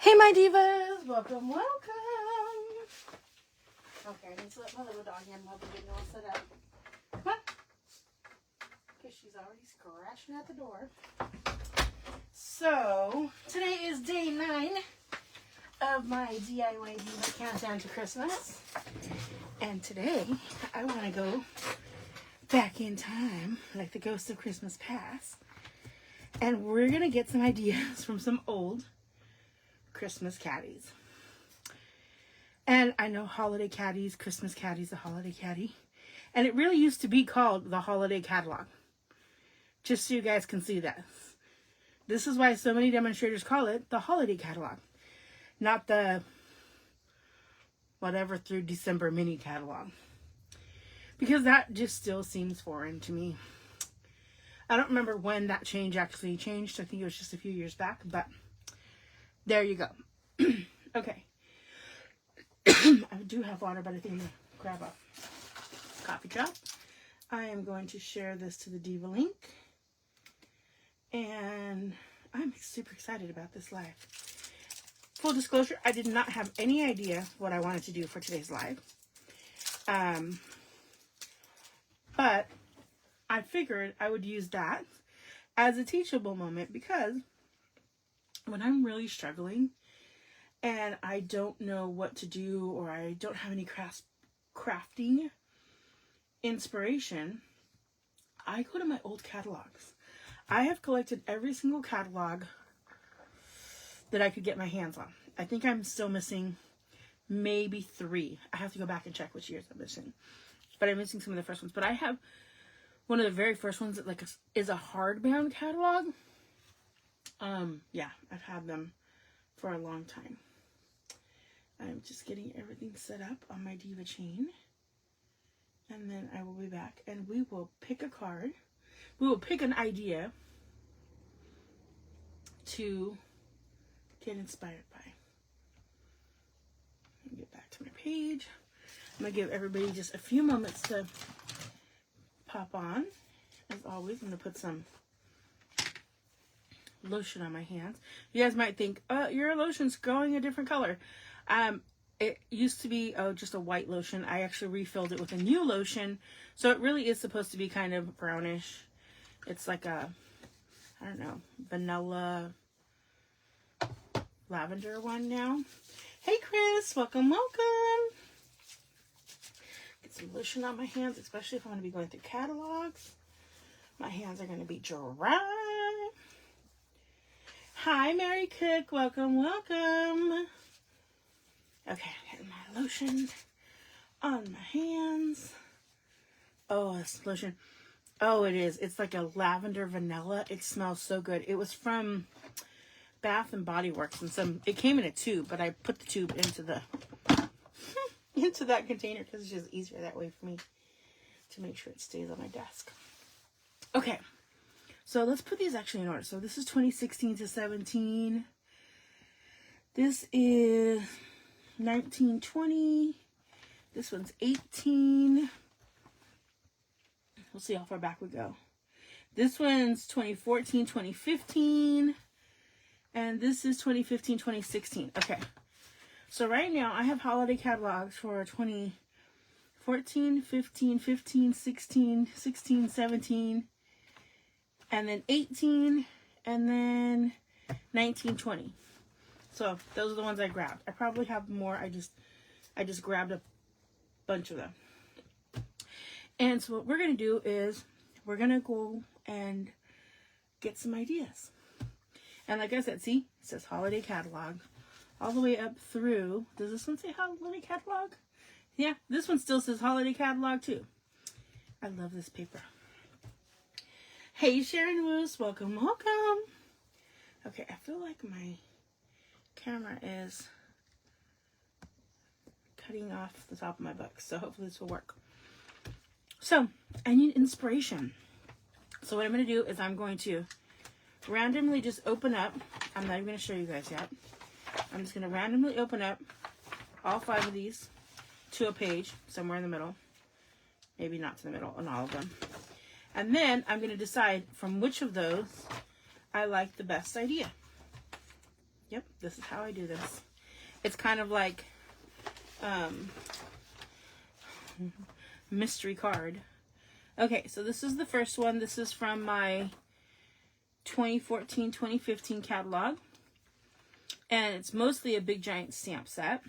Hey, my divas! Welcome, welcome! Okay, I need to let my little dog in while we're getting all set up. Come on. Because she's already scratching at the door. So, today is day 9 of my DIY Diva countdown to Christmas. And today, I want to go back in time, like the ghost of Christmas past. And we're going to get some ideas from some old Christmas caddies. And I know holiday caddies, Christmas caddies, a holiday caddy. And it really used to be called the holiday catalog. Just so you guys can see that. This is why so many demonstrators call it the holiday catalog. Not the whatever through December mini catalog. Because that just still seems foreign to me. I don't remember when that change actually changed. I think it was just a few years back, but there you go. Okay. I do have water, but I think I'm going to grab a coffee cup. I am going to share this to the Diva link. And I'm super excited about this live. Full disclosure, I did not have any idea what I wanted to do for today's live. But I figured I would use that as a teachable moment because when I'm really struggling and I don't know what to do or I don't have any crafting inspiration, I go to my old catalogs. I have collected every single catalog that I could get my hands on. I think I'm still missing maybe 3. I have to go back and check which years I'm missing. But I'm missing some of the first ones. But I have one of the very first ones that is a hardbound catalog. Yeah, I've had them for a long time. I'm just getting everything set up on my Diva chain. And then I will be back and we will pick a card. We will pick an idea to get inspired by. Let me get back to my page. I'm going to give everybody just a few moments to pop on. As always, I'm going to put some lotion on my hands. You guys might think, your lotion's growing a different color. It used to be just a white lotion. I actually refilled it with a new lotion. So it really is supposed to be kind of brownish. It's like a, I don't know, vanilla lavender one now. Hey Chris, welcome, welcome. Get some lotion on my hands, especially if I'm going to be going through catalogs. My hands are going to be dry. Hi, Mary Cook. Welcome, welcome. Okay, getting my lotion on my hands. Oh, this lotion. Oh, it is. It's like a lavender vanilla. It smells so good. It was from Bath and Body Works, and it came in a tube, but I put the tube into the into that container because it's just easier that way for me to make sure it stays on my desk. Okay. So let's put these actually in order. So this is 2016 to 17. This is 1920. This one's 18. We'll see how far back we go. This one's 2014, 2015. And this is 2015, 2016. Okay. So right now I have holiday catalogs for 2014, 15, 15, 16, 16, 17. And then 18, and then 19, 20. So those are the ones I grabbed. I probably have more. I just grabbed a bunch of them. And so what we're going to do is we're going to go and get some ideas. And like I said, see, it says holiday catalog all the way up through. Does this one say holiday catalog? Yeah, this one still says holiday catalog too. I love this paper. Hey, Sharon Woos, welcome, welcome. Okay, I feel like my camera is cutting off the top of my book, so hopefully this will work. So, I need inspiration. So what I'm going to do is I'm going to randomly just open up. I'm not even going to show you guys yet. I'm just going to randomly open up all 5 of these to a page somewhere in the middle. Maybe not to the middle on all of them. And then I'm going to decide from which of those I like the best idea. Yep, this is how I do this. It's kind of like mystery card. Okay, so this is the first one. This is from my 2014-2015 catalog. And it's mostly a big giant stamp set.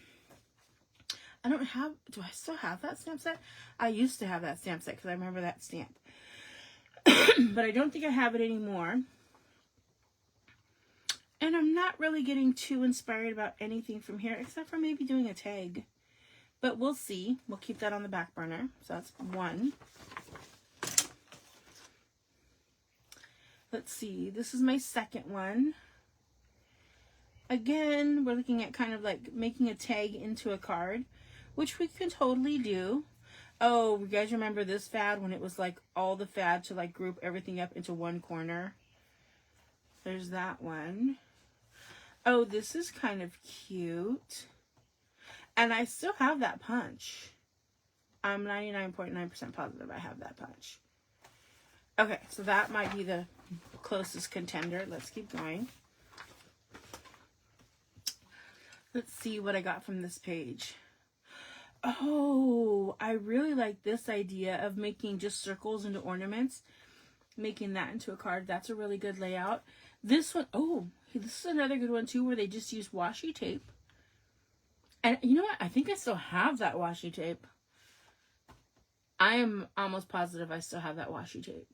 I don't have, do I still have that stamp set? I used to have that stamp set because I remember that stamp. But I don't think I have it anymore. And I'm not really getting too inspired about anything from here, except for maybe doing a tag. But we'll see. We'll keep that on the back burner. So that's one. Let's see. This is my second one. Again, we're looking at kind of like making a tag into a card, which we can totally do. Oh, you guys remember this fad when it was like all the fad to like group everything up into one corner? There's that one. Oh, this is kind of cute. And I still have that punch. I'm 99.9% positive I have that punch. Okay, so that might be the closest contender. Let's keep going. Let's see what I got from this page. Oh, I really like this idea of making just circles into ornaments. Making that into a card. That's a really good layout. This one, oh, this is another good one too, where they just use washi tape. And you know what? I think I still have that washi tape. I am almost positive I still have that washi tape.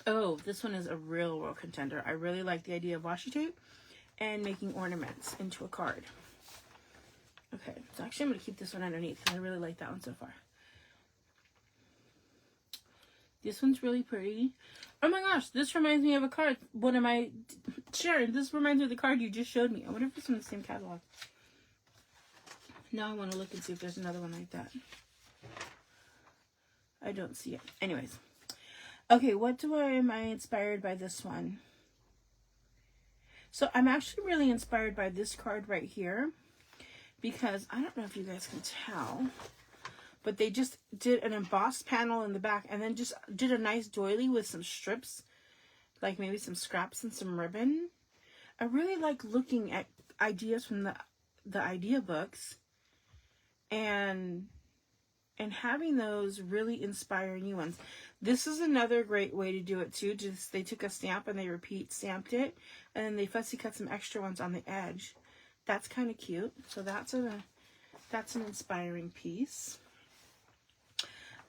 Oh, this one is a real contender. I really like the idea of washi tape and making ornaments into a card. Okay, so actually I'm going to keep this one underneath because I really like that one so far. This one's really pretty. Oh my gosh, this reminds me of a card. What am I... Sharon, this reminds me of the card you just showed me. I wonder if it's from the same catalog. Now I want to look and see if there's another one like that. I don't see it. Anyways. Okay, am I inspired by this one? So I'm actually really inspired by this card right here. Because I don't know if you guys can tell, but they just did an embossed panel in the back and then just did a nice doily with some strips, like maybe some scraps and some ribbon. I really like looking at ideas from the idea books and having those really inspire new ones. This is another great way to do it too. Just they took a stamp and they stamped it, and then they fussy cut some extra ones on the edge. That's kind of cute. So that's an inspiring piece.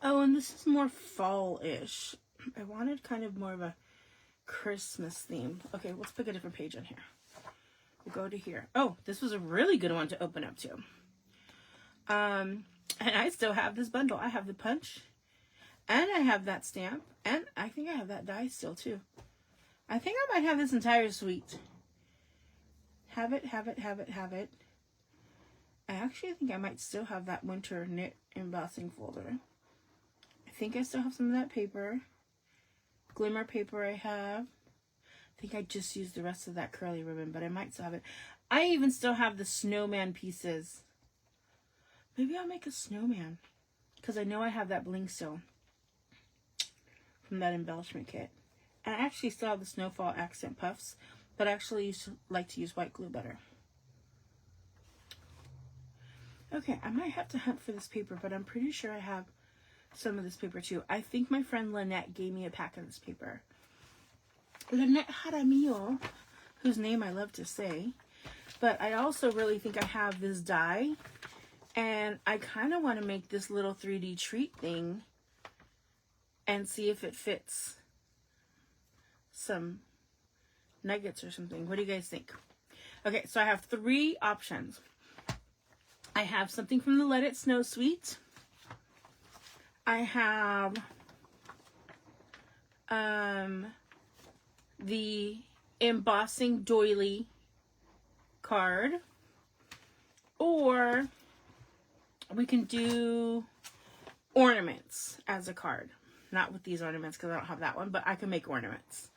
Oh, and this is more fall-ish. I wanted kind of more of a Christmas theme. Okay, let's pick a different page on here. We'll go to here. Oh, this was a really good one to open up to. And I still have this bundle. I have the punch, and I have that stamp, and I think I have that die still too. I think I might have this entire suite. Have it. I actually think I might still have that winter knit embossing folder. I think I still have some of that paper. Glimmer paper I have. I think I just used the rest of that curly ribbon, but I might still have it. I even still have the snowman pieces. Maybe I'll make a snowman, because I know I have that bling still from that embellishment kit. And I actually still have the snowfall accent puffs, but I actually like to use white glue better. Okay, I might have to hunt for this paper, but I'm pretty sure I have some of this paper too. I think my friend Lynette gave me a pack of this paper. Lynette Jaramillo, whose name I love to say. But I also really think I have this die. And I kind of want to make this little 3D treat thing and see if it fits some nuggets or something. What do you guys think? Okay, so I have 3 options. I have something from the Let It Snow suite. I have the embossing doily card, or we can do ornaments as a card. Not with these ornaments because I don't have that one, but I can make ornaments.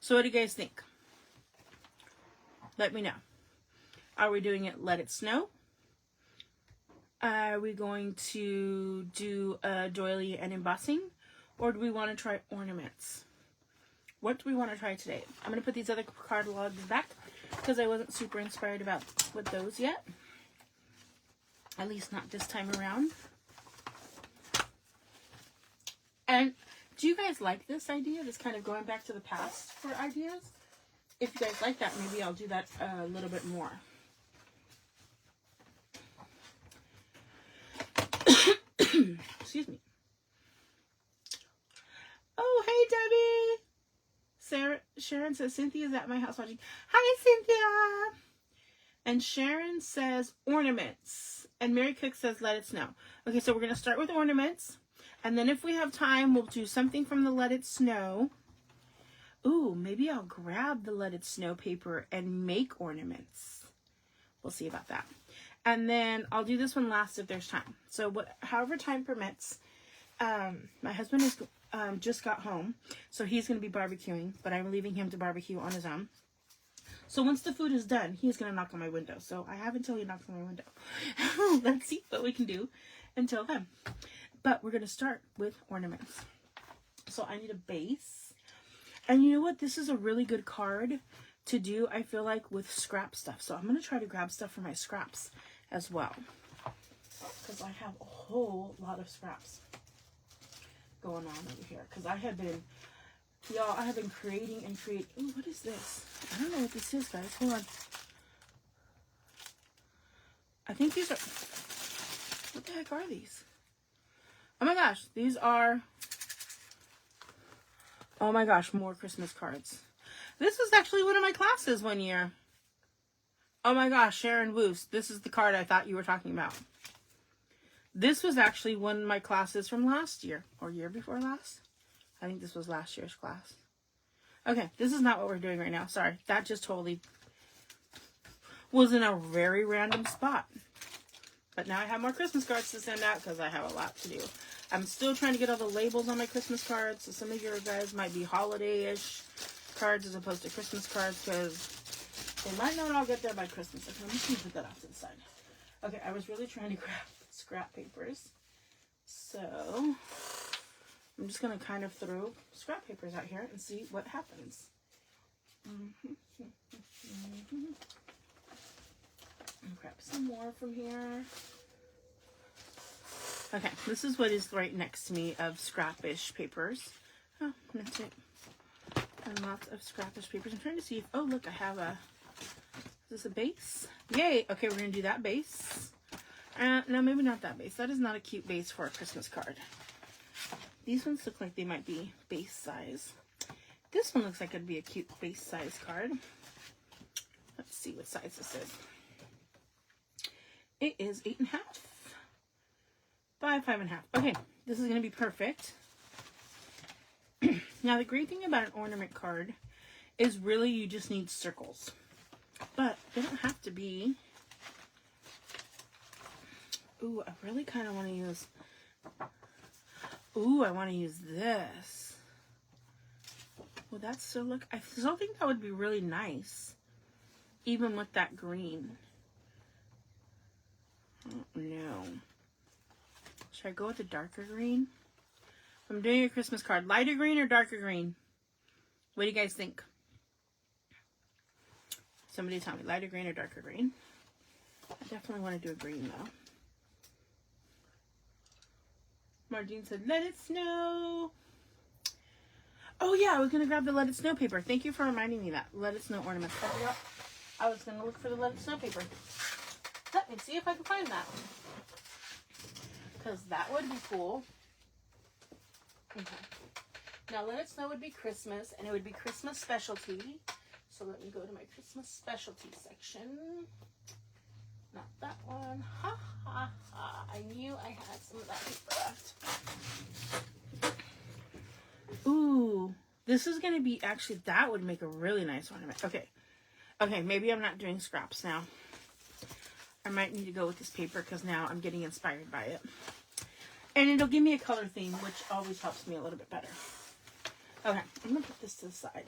So what do you guys think? Let me know. Are we doing it Let It Snow? Are we going to do a doily and embossing? Or do we want to try ornaments? what do we want to try today? I'm going to put these other catalogs back because I wasn't super inspired about with those yet. At least not this time around. And do you guys like this idea? This kind of going back to the past for ideas? If you guys like that, maybe I'll do that a little bit more. Excuse me. Oh, hey, Debbie. Sharon says, Cynthia's at my house watching. Hi, Cynthia. And Sharon says, ornaments. And Mary Cook says, let it snow. Okay, so we're going to start with ornaments. And then if we have time, we'll do something from the Let It Snow. Ooh, maybe I'll grab the Let It Snow paper and make ornaments. We'll see about that. And then I'll do this one last if there's time. So however time permits. My husband is just got home, so he's going to be barbecuing, but I'm leaving him to barbecue on his own. So once the food is done, he's going to knock on my window. So I have until he knocks on my window. Let's see what we can do until then. But we're going to start with ornaments. So I need a base. And you know what? This is a really good card to do, I feel like, with scrap stuff. So I'm going to try to grab stuff for my scraps as well. Because I have a whole lot of scraps going on over here. Because I have been, y'all, I have been creating and creating. Ooh, what is this? I don't know what this is, guys. Hold on. I think these are, what the heck are these? Oh my gosh, these are, oh my gosh, more Christmas cards. This was actually one of my classes one year. Oh my gosh, Sharon Woos, this is the card I thought you were talking about. This was actually one of my classes from last year, or year before last. I think this was last year's class. Okay, this is not what we're doing right now. Sorry, that just totally was in a very random spot. But now I have more Christmas cards to send out because I have a lot to do. I'm still trying to get all the labels on my Christmas cards. So some of your guys might be holiday-ish cards as opposed to Christmas cards because they might not all get there by Christmas. Okay, I'm just going to put that off to the side. Okay, I was really trying to grab scrap papers. So I'm just going to kind of throw scrap papers out here and see what happens. Grab some more from here. Okay, this is what is right next to me of scrappish papers. Oh, that's it. And lots of scrappish papers. I'm trying to see if, oh look, I have a, is this a base? Yay! Okay, we're going to do that base. No, maybe not that base. That is not a cute base for a Christmas card. These ones look like they might be base size. This one looks like it'd be a cute base size card. Let's see what size this is. It is 8.5 by 5.5. Okay, this is going to be perfect. Now, the great thing about an ornament card is really you just need circles. But they don't have to be. Ooh, I really kind of want to use. Ooh, I want to use this. Well, that's so look. I still think that would be really nice. Even with that green. Oh, no. Should I go with the darker green? I'm doing a Christmas card. Lighter green or darker green? What do you guys think? Somebody tell me. Lighter green or darker green? I definitely want to do a green though. Margene said, let it snow. Oh yeah, I was going to grab the Let It Snow paper. Thank you for reminding me that. Let It Snow ornaments. I forgot. I was going to look for the Let It Snow paper. Let me see if I can find that. Because that would be cool. Okay. Now, Let It Snow would be Christmas, and it would be Christmas specialty. So let me go to my Christmas specialty section. Not that one. Ha, ha, ha. I knew I had some of that paper left. Ooh. This is going to be, actually, that would make a really nice ornament. Okay. Okay, maybe I'm not doing scraps now. I might need to go with this paper because now I'm getting inspired by it. And it'll give me a color theme, which always helps me a little bit better. Okay, I'm going to put this to the side.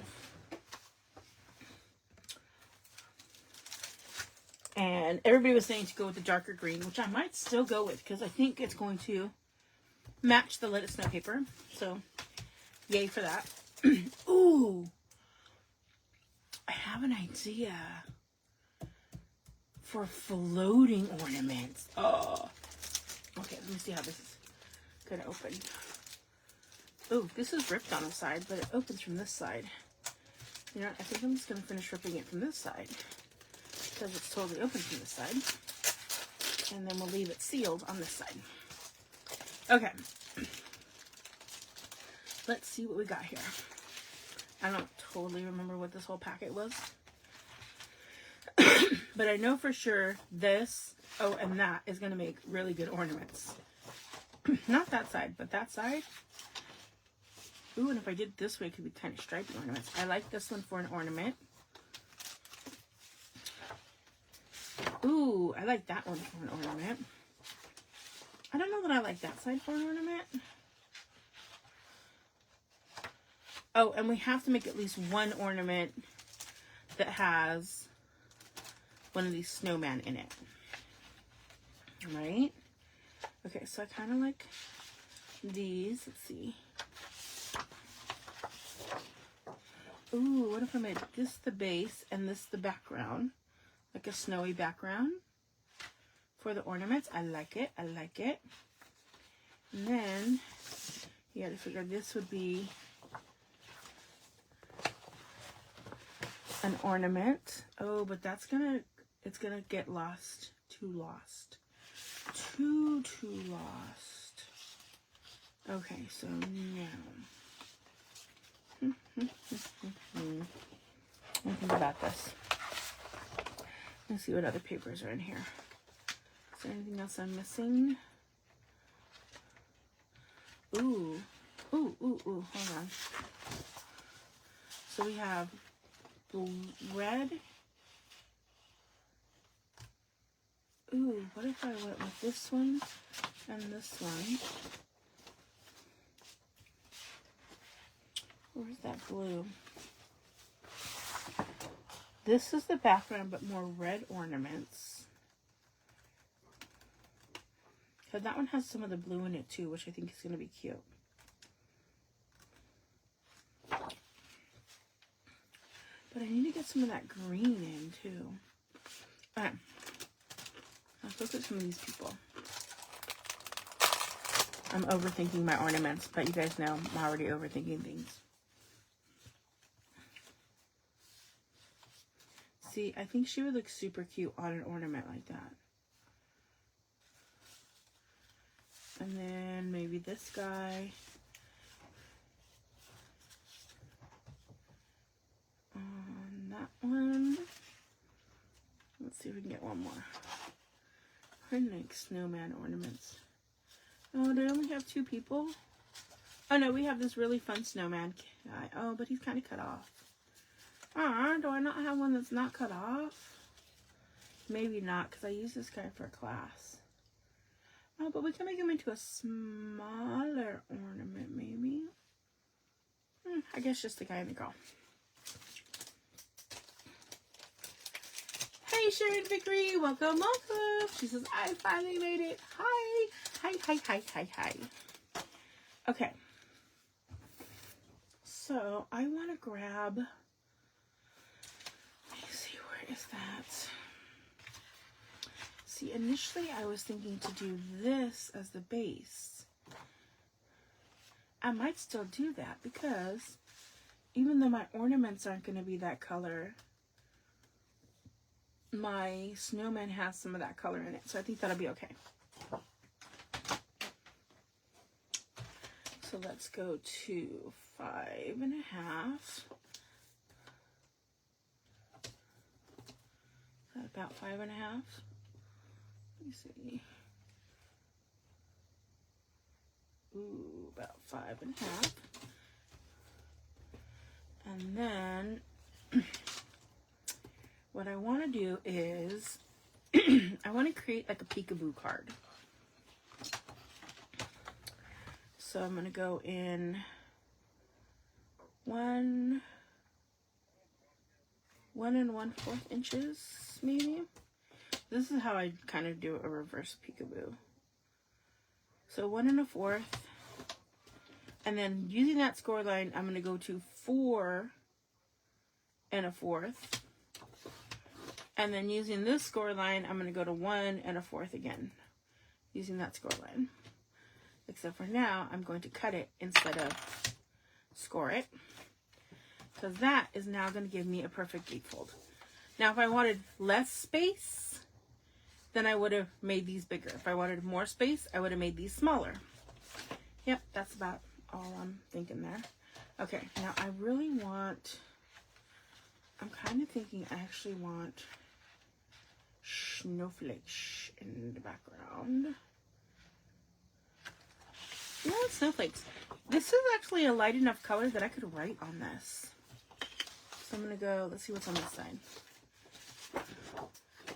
And everybody was saying to go with the darker green, which I might still go with because I think it's going to match the Let It Snow paper. So, yay for that. Ooh, I have an idea for floating ornaments. Oh, okay, let me see how this is gonna open. Ooh, this is ripped on the side, but it opens from this side. You know, I think I'm just gonna finish ripping it from this side because it's totally open from this side. And then we'll leave it sealed on this side. Okay. Let's see what we got here. I don't totally remember what this whole packet was. But I know for sure this, oh, and that is going to make really good ornaments. Not that side, but that side. Ooh, and if I did this way, it could be kind of stripy ornaments. I like this one for an ornament. Ooh, I like that one for an ornament. I don't know that I like that side for an ornament. Oh, and we have to make at least one ornament that has one of these snowmen in it. Right? Okay, so I kind of like these. Let's see. Ooh, what if I made this the base and this the background? Like a snowy background for the ornaments. I like it. I like it. And then you got to figure this would be an ornament. Oh, but that's gonna, it's gonna get lost. Too lost. Too lost. Okay, so now. Think about this. Let's see what other papers are in here. Is there anything else I'm missing? Ooh. Ooh, ooh, ooh. Hold on. So we have red. Ooh, what if I went with this one and this one? Where's that blue? This is the background, but more red ornaments. So that one has some of the blue in it too, which I think is going to be cute. But I need to get some of that green in too. Okay. Let's look at some of these people. I'm overthinking my ornaments, but you guys know I'm already overthinking things. See, I think she would look super cute on an ornament like that. And then maybe this guy. On that one. Let's see if we can get one more. I like snowman ornaments. Oh, do I only have 2 people? Oh no, we have this really fun snowman guy. Oh, but he's kind of cut off. Do I not have one that's not cut off? Maybe not, because I use this guy for a class. Oh, but we can make him into a smaller ornament, maybe. I guess just the guy and the girl. Hey, Sharon Vickery, welcome, welcome. She says, I finally made it. Hi. Hi, hi, hi, hi, hi. Okay. So, I want to grab, let me see, where is that? See, initially I was thinking to do this as the base. I might still do that because even though my ornaments aren't going to be that color, my snowman has some of that color in it. So I think that'll be okay. So let's go to 5.5. Is that about 5.5? Let me see. Ooh, about 5.5. And then what I want to do is I want to create like a peekaboo card. So I'm going to go in 1 1 1/4 inches, maybe. This is how I kind of do a reverse peekaboo. So 1 1/4, And then using that score line, I'm going to go to 4 1/4. And then using this score line, I'm going to go to 1 1/4 again. Using that score line. Except for now, I'm going to cut it instead of score it. Because that is now going to give me a perfect gatefold. Now, if I wanted less space, then I would have made these bigger. If I wanted more space, I would have made these smaller. Yep, that's about all I'm thinking there. Okay, now I really want, I'm kind of thinking I actually want snowflakes in the background. You know what, snowflakes? This is actually a light enough color that I could write on this. So I'm going to go, let's see what's on this side.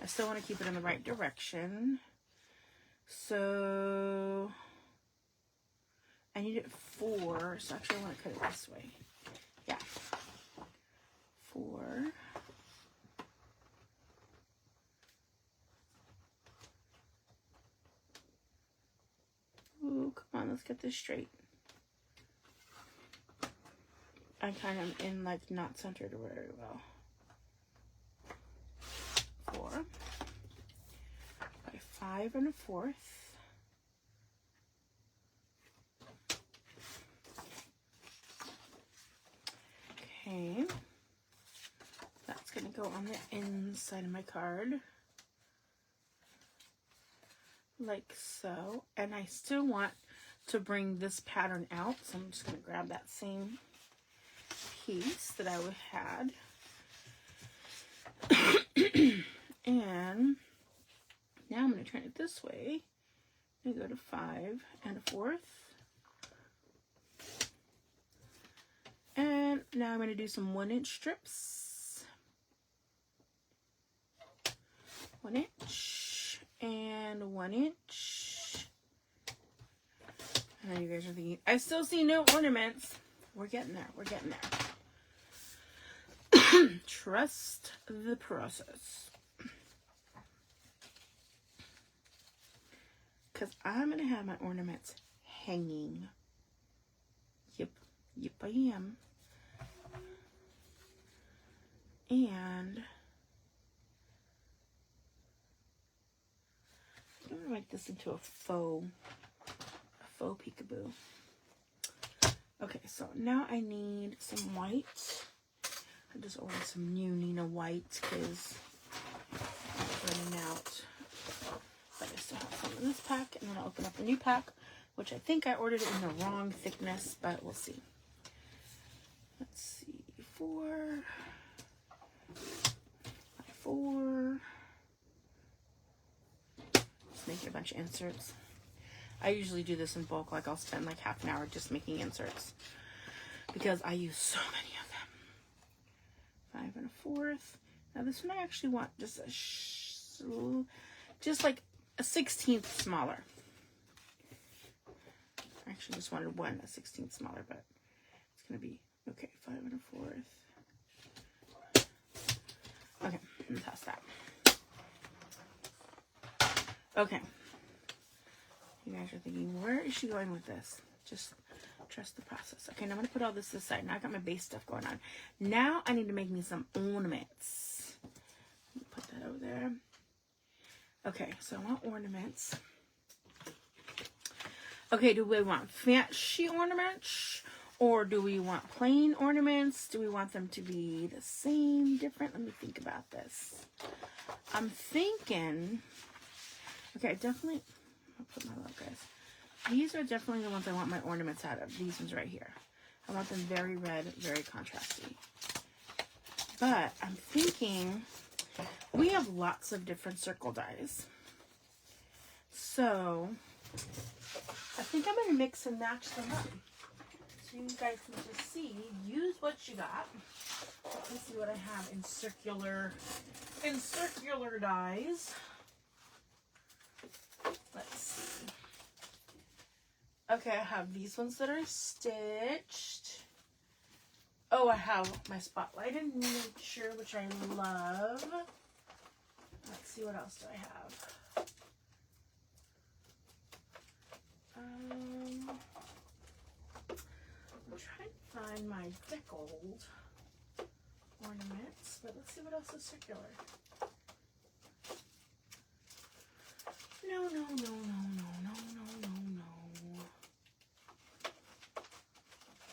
I still want to keep it in the right direction. So I need it 4, so actually I want to cut it this way. Yeah. 4. Ooh, come on, let's get this straight. I kind of in like not centered very well. 4 by 5 1/4. Okay, that's gonna go on the inside of my card, like so. And I still want to bring this pattern out, so I'm just gonna grab that same piece that I would had. And now I'm going to turn it this way and go to 5 1/4. And now I'm going to do some 1-inch strips. 1 inch and 1 inch. I know you guys are thinking, I still see no ornaments. We're getting there. We're getting there. Trust the process. Because I'm going to have my ornaments hanging. Yep. Yep, I am. And I'm going to make this into a faux peekaboo. Okay, so now I need some white. I just ordered some new Nina white because I'm running out. But I still have some in this pack, and then I'll open up a new pack, which I think I ordered it in the wrong thickness, but we'll see. Let's see, 4 by 4. Just making a bunch of inserts. I usually do this in bulk, like I'll spend like half an hour just making inserts because I use so many of them. 5 1/4. Now this one I actually want just just like a 1/16 smaller. I actually just wanted one a 1/16 smaller, but it's gonna be okay. 5 1/4. Okay, let me toss that. Okay. You guys are thinking, where is she going with this? Just trust the process. Okay, now I'm going to put all this aside. Now I got my base stuff going on. Now I need to make me some ornaments. Put that over there. Okay, so I want ornaments. Okay, do we want fancy ornaments? Or do we want plain ornaments? Do we want them to be the same, different? Let me think about this. I'm thinking... Okay, definitely... I'll put my little guys. These are definitely the ones I want my ornaments out of. These ones right here. I want them very red, very contrasty. But I'm thinking we have lots of different circle dies. So I think I'm going to mix and match them up. So you guys can just see, use what you got. Let me see what I have in circular dies. Let's see. Okay, I have these ones that are stitched. Oh, I have my Spotlight in Nature, which I love. Let's see, what else do I have? trying to find my deckled ornaments, but let's see what else is circular. No.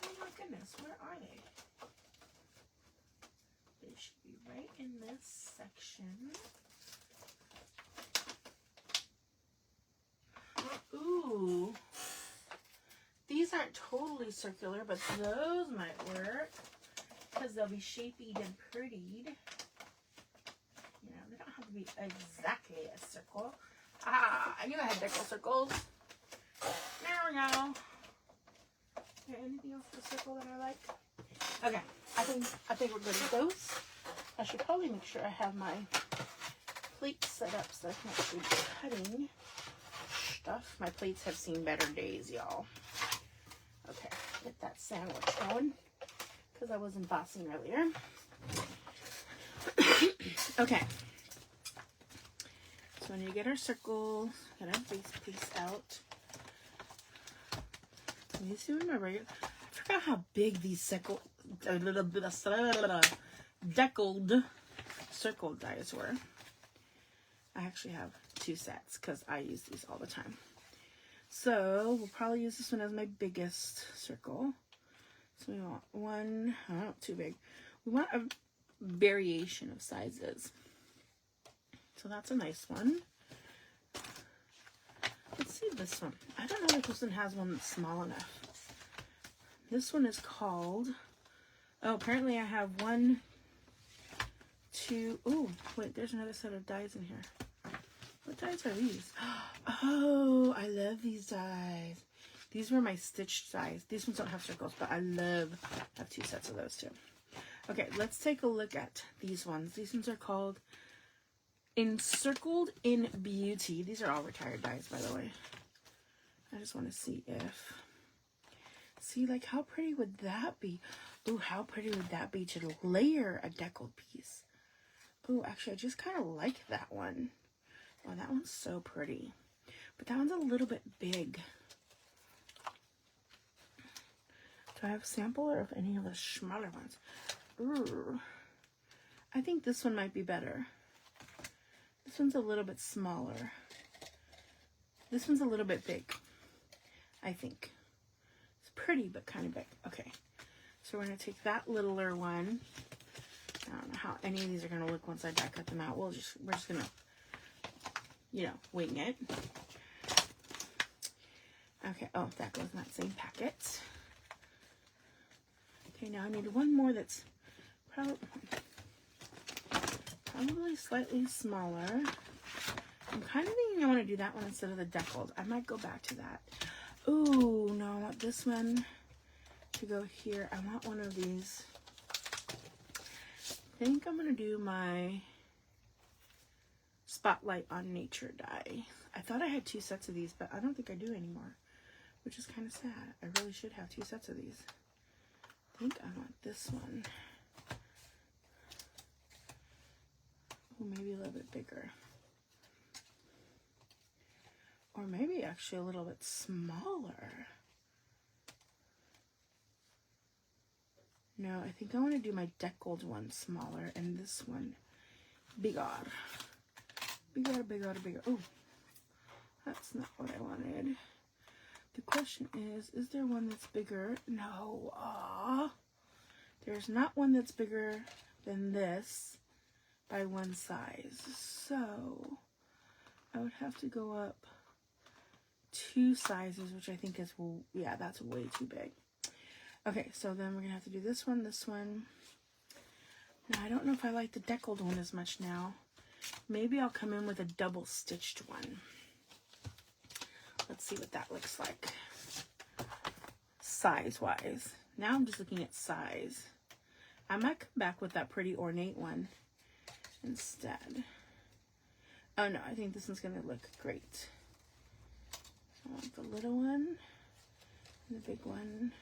Oh my goodness, where are they? They should be right in this section. Ooh. These aren't totally circular, but those might work because they'll be shaped and prettied. You know, they don't have to be exactly a circle. Ah, I knew I had deckle circles. There we go. Okay, anything else with a circle that I like? Okay, I think we're good with those. I should probably make sure I have my plates set up so I can actually be cutting stuff. My plates have seen better days, y'all. Okay, get that sandwich going because I was embossing earlier. Okay. So when you get our circle, get our base piece out. You see my regular? I forgot how big these deckled circle dies were. I actually have 2 sets because I use these all the time. So we'll probably use this one as my biggest circle. So we want one, oh, too big. We want a variation of sizes. So that's a nice one. Let's see this one. I don't know if this one has one that's small enough. This one is called, oh, apparently I have 1, 2, oh, wait, there's another set of dies in here. What dies are these? Oh, I love these dies. These were my stitched dies. These ones don't have circles, but I have 2 sets of those too. Okay, let's take a look at these ones. These ones are called Encircled in Beauty. These are all retired dies, by the way. I just want to see if... See, like, how pretty would that be? Ooh, how pretty would that be to layer a deckled piece? Ooh, actually, I just kind of like that one. Oh, that one's so pretty. But that one's a little bit big. Do I have a sample or of any of the smaller ones? Ooh. I think this one might be better. This one's a little bit smaller. This one's a little bit big, I think. It's pretty, but kind of big. Okay, so we're going to take that littler one. I don't know how any of these are going to look once I die cut them out. We're just going to, you know, wing it. Okay, oh, that goes in that same packet. Okay, now I need one more that's probably slightly smaller. I'm kind of thinking I want to do that one instead of the deckled. I might go back to that. Ooh, no, I want this one to go here. I want one of these. I think I'm going to do my Spotlight on Nature die. I thought I had 2 sets of these, but I don't think I do anymore, which is kind of sad. I really should have 2 sets of these. I think I want this one. Ooh, maybe a little bit bigger. Or maybe actually a little bit smaller. No, I think I want to do my deckled one smaller and this one bigger. Bigger. Oh, that's not what I wanted. The question is there one that's bigger? No. There's not one that's bigger than this by 1 size. So I would have to go up 2 sizes, which I think is, yeah, that's way too big. Okay, so then we're gonna have to do this one. Now I don't know if I like the deckled one as much now. Maybe I'll come in with a double stitched one. Let's see what that looks like size wise. Now I'm just looking at size. I might come back with that pretty ornate one instead. Oh no, I think this one's gonna look great. I want the little one and the big one.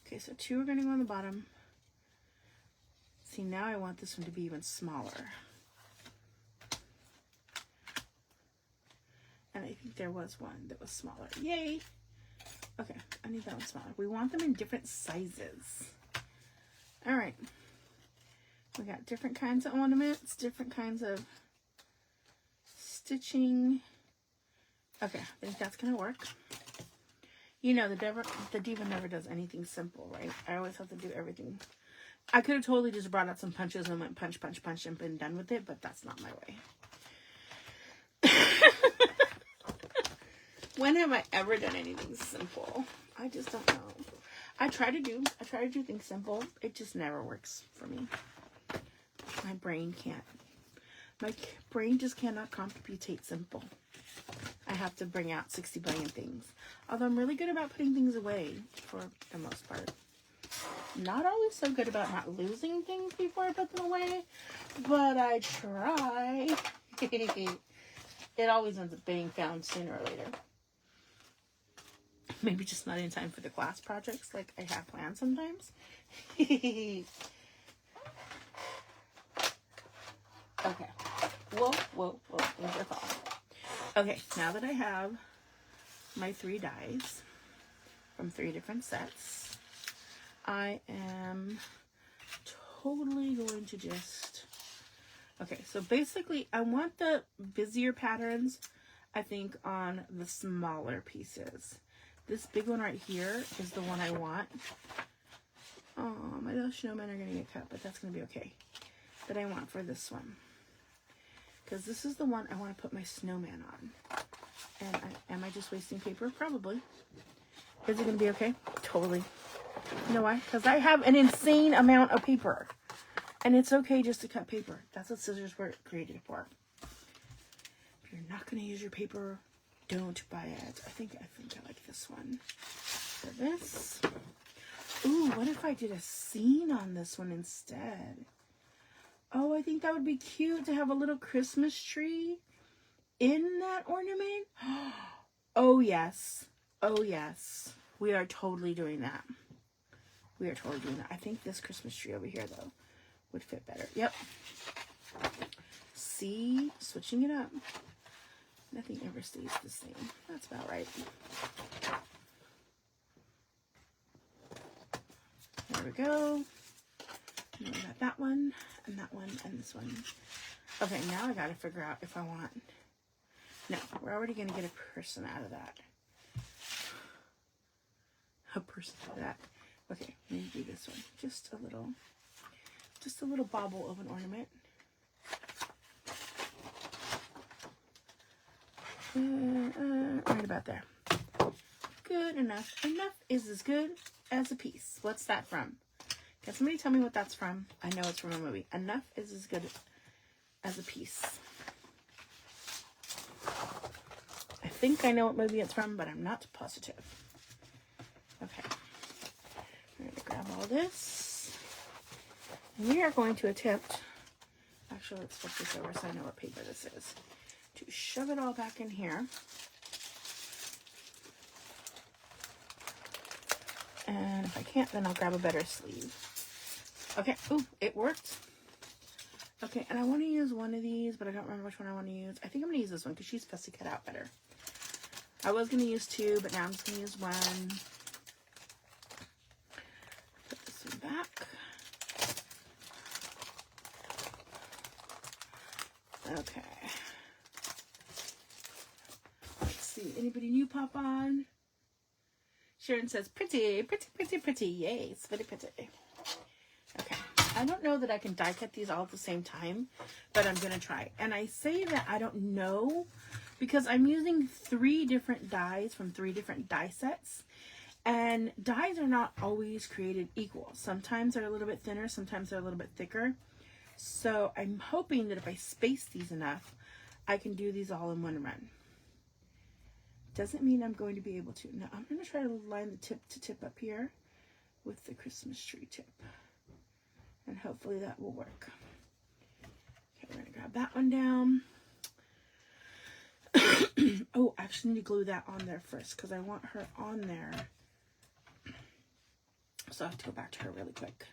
Okay, so 2 are gonna go on the bottom. See, now I want this one to be even smaller. And I think there was one that was smaller. Yay! Okay, I need that one smaller. We want them in different sizes. All right. We got different kinds of ornaments, different kinds of stitching. Okay, I think that's gonna work. You know, the Diva never does anything simple, right? I always have to do everything. I could have totally just brought out some punches and went punch, punch, punch and been done with it, but that's not my way. When have I ever done anything simple? I just don't know. I try to do things simple. It just never works for me. My brain can't. My brain just cannot computate simple. I have to bring out 60 billion things. Although I'm really good about putting things away for the most part. Not always so good about not losing things before I put them away, but I try. It always ends up being found sooner or later. Maybe just not in time for the class projects like I have planned sometimes. Okay. Whoa. Things are falling. Okay, now that I have my 3 dies from 3 different sets, I am totally going to just... Okay, so basically I want the busier patterns, I think, on the smaller pieces. This big one right here is the one I want. Oh, my little snowmen are going to get cut, but that's going to be okay. That I want for this one. Because this is the one I want to put my snowman on. And am I just wasting paper? Probably. Is it going to be okay? Totally. You know why? Because I have an insane amount of paper. And it's okay just to cut paper. That's what scissors were created for. If you're not going to use your paper, don't buy it. I think I like this one. For this. Ooh, what if I did a scene on this one instead? Oh, I think that would be cute to have a little Christmas tree in that ornament. Oh, yes. Oh, yes. We are totally doing that. We are totally doing that. I think this Christmas tree over here, though, would fit better. Yep. See? Switching it up. Nothing ever stays the same. That's about right. There we go. And we got that one, and that one, and this one. Okay, now I gotta figure out if I want... No, we're already gonna get a person out of that. A person out of that. Okay, let me do this one. Just a little bauble of an ornament. Right about there. Good enough. Enough is as good as a piece. What's that from? Can somebody tell me what that's from? I know it's from a movie. Enough is as good as a piece. I think I know what movie it's from, but I'm not positive. Okay. I'm going to grab all this. And we are going to attempt... Actually, let's flip this over so I know what paper this is. To shove it all back in here. And if I can't, then I'll grab a better sleeve. Okay, ooh, it worked. Okay, and I want to use one of these, but I don't remember which one I want to use. I think I'm going to use this one because she's supposed to cut out better. I was going to use 2, but now I'm just going to use 1. Put this one back. Okay. Let's see, anybody new pop on? Sharon says, pretty, pretty, pretty, pretty. Yay, it's very pretty. Okay. I don't know that I can die cut these all at the same time, but I'm going to try. And I say that I don't know because I'm using 3 different dies from 3 different die sets. And dies are not always created equal. Sometimes they're a little bit thinner, sometimes they're a little bit thicker. So I'm hoping that if I space these enough, I can do these all in one run. Doesn't mean I'm going to be able to. Now I'm going to try to line the tip to tip up here with the Christmas tree tip. And hopefully that will work. Okay, we're going to grab that one down. Oh, I actually need to glue that on there first because I want her on there. So I have to go back to her really quick.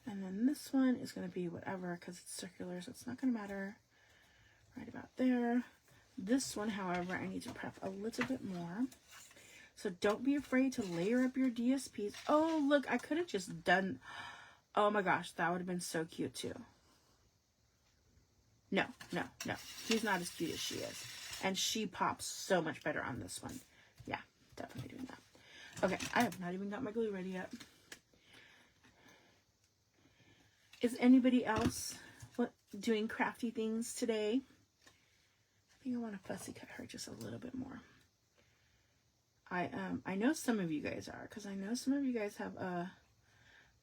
And then this one is going to be whatever because it's circular, so it's not going to matter. Right about there. This one, however, I need to prep a little bit more. So don't be afraid to layer up your DSPs. Oh, look, I could have just done... Oh my gosh, that would have been so cute too. No. He's not as cute as she is. And she pops so much better on this one. Yeah, definitely doing that. Okay, I have not even got my glue ready yet. Is anybody else doing crafty things today? I think I want to fussy cut her just a little bit more. I know some of you guys are, because I know some of you guys have a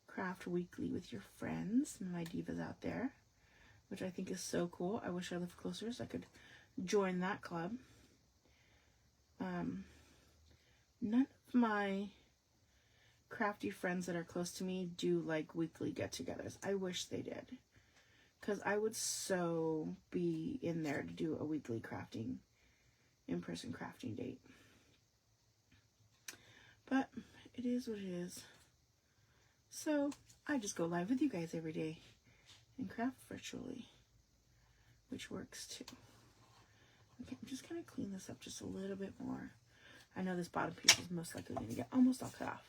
craft weekly with your friends, my divas out there, which I think is so cool. I wish I lived closer so I could join that club. None of my crafty friends that are close to me do like weekly get-togethers. I wish they did, because I would so be in there to do a weekly crafting, in-person crafting date. But it is what it is. So I just go live with you guys every day and craft virtually, which works too. Okay, I'm just gonna clean this up just a little bit more. I know this bottom piece is most likely gonna get almost all cut off,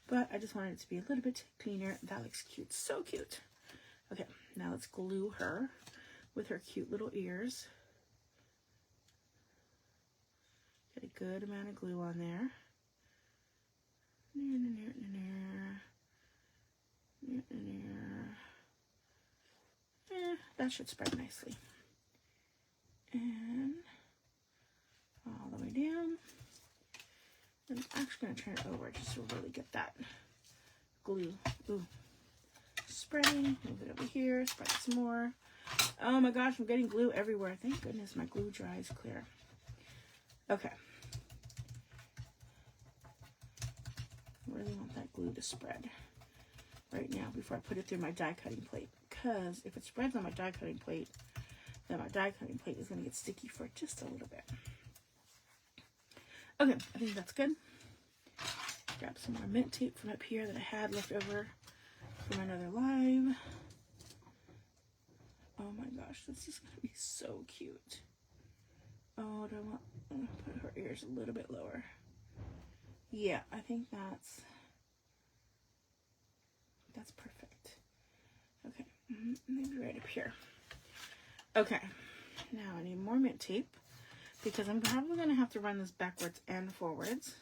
but I just wanted it to be a little bit cleaner. That looks cute, so cute. Okay, now let's glue her with her cute little ears. Get a good amount of glue on there. That should spread nicely. And all the way down. And I'm actually going to turn it over just to really get that glue spreading. Move it over here, spread it some more. Oh my gosh, I'm getting glue everywhere. Thank goodness my glue dries clear. Okay. Really want that glue to spread right now before I put it through my die cutting plate, because if it spreads on my die cutting plate, then my die cutting plate is going to get sticky for just a little bit. Okay, I think that's good. Grab some more mint tape from up here that I had left over from another live. Oh my gosh, this is going to be so cute. Oh, do I want to put her ears a little bit lower? Yeah, I think that's perfect. Okay, maybe right up here. Okay, now I need more mint tape because I'm probably going to have to run this backwards and forwards.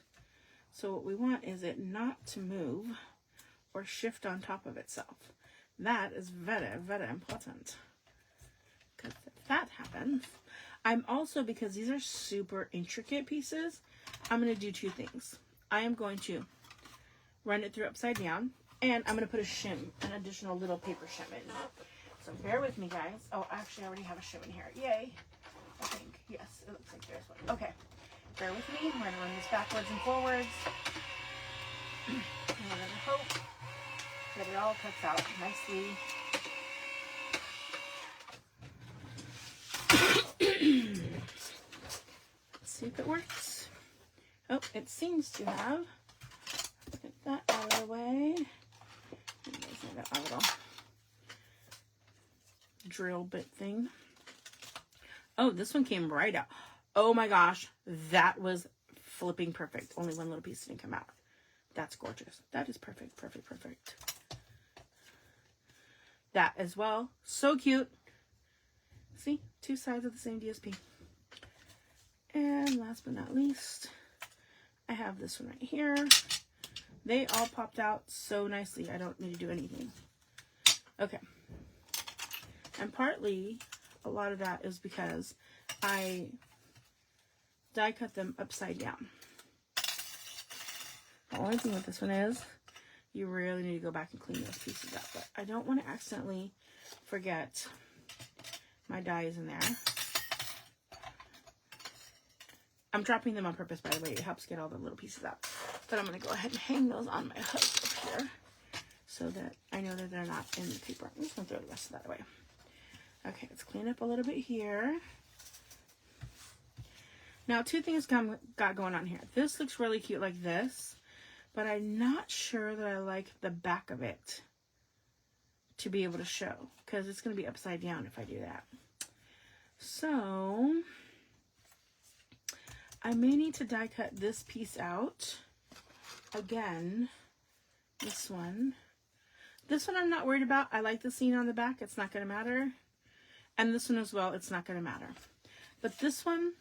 So what we want is it not to move or shift on top of itself. That is very, very important. Because if that happens, I'm also, because these are super intricate pieces, I'm going to do two things. I am going to run it through upside down, and I'm going to put an additional little paper shim in. So bear with me, guys. Oh, actually, I already have a shim in here. Yay. I think. Yes, it looks like there's one. Okay. Bear with me. We're going to run this backwards and forwards. And we're going to hope that it all cuts out nicely. Let's see if it works. Oh, it seems to have. Get that out of the way. And there's a little drill bit thing. Oh, this one came right out. Oh my gosh, that was flipping perfect. Only one little piece didn't come out. That's gorgeous. That is perfect, perfect, perfect. That as well. So cute. See, two sides of the same DSP. And last but not least, I have this one right here. They all popped out so nicely. I don't need to do anything. Okay. And partly, a lot of that is because I die cut them upside down. The only thing with this one is you really need to go back and clean those pieces up. But I don't want to accidentally forget my die is in there. I'm dropping them on purpose, by the way. It helps get all the little pieces out. But I'm going to go ahead and hang those on my hook up here so that I know that they're not in the paper. I'm just going to throw the rest of that away. Okay, let's clean up a little bit here. Now, two things got going on here. This looks really cute like this, but I'm not sure that I like the back of it to be able to show, because it's going to be upside down if I do that. So I may need to die cut this piece out again. This one I'm not worried about. I like the seam on the back. It's not going to matter. And this one as well, it's not going to matter. But this one,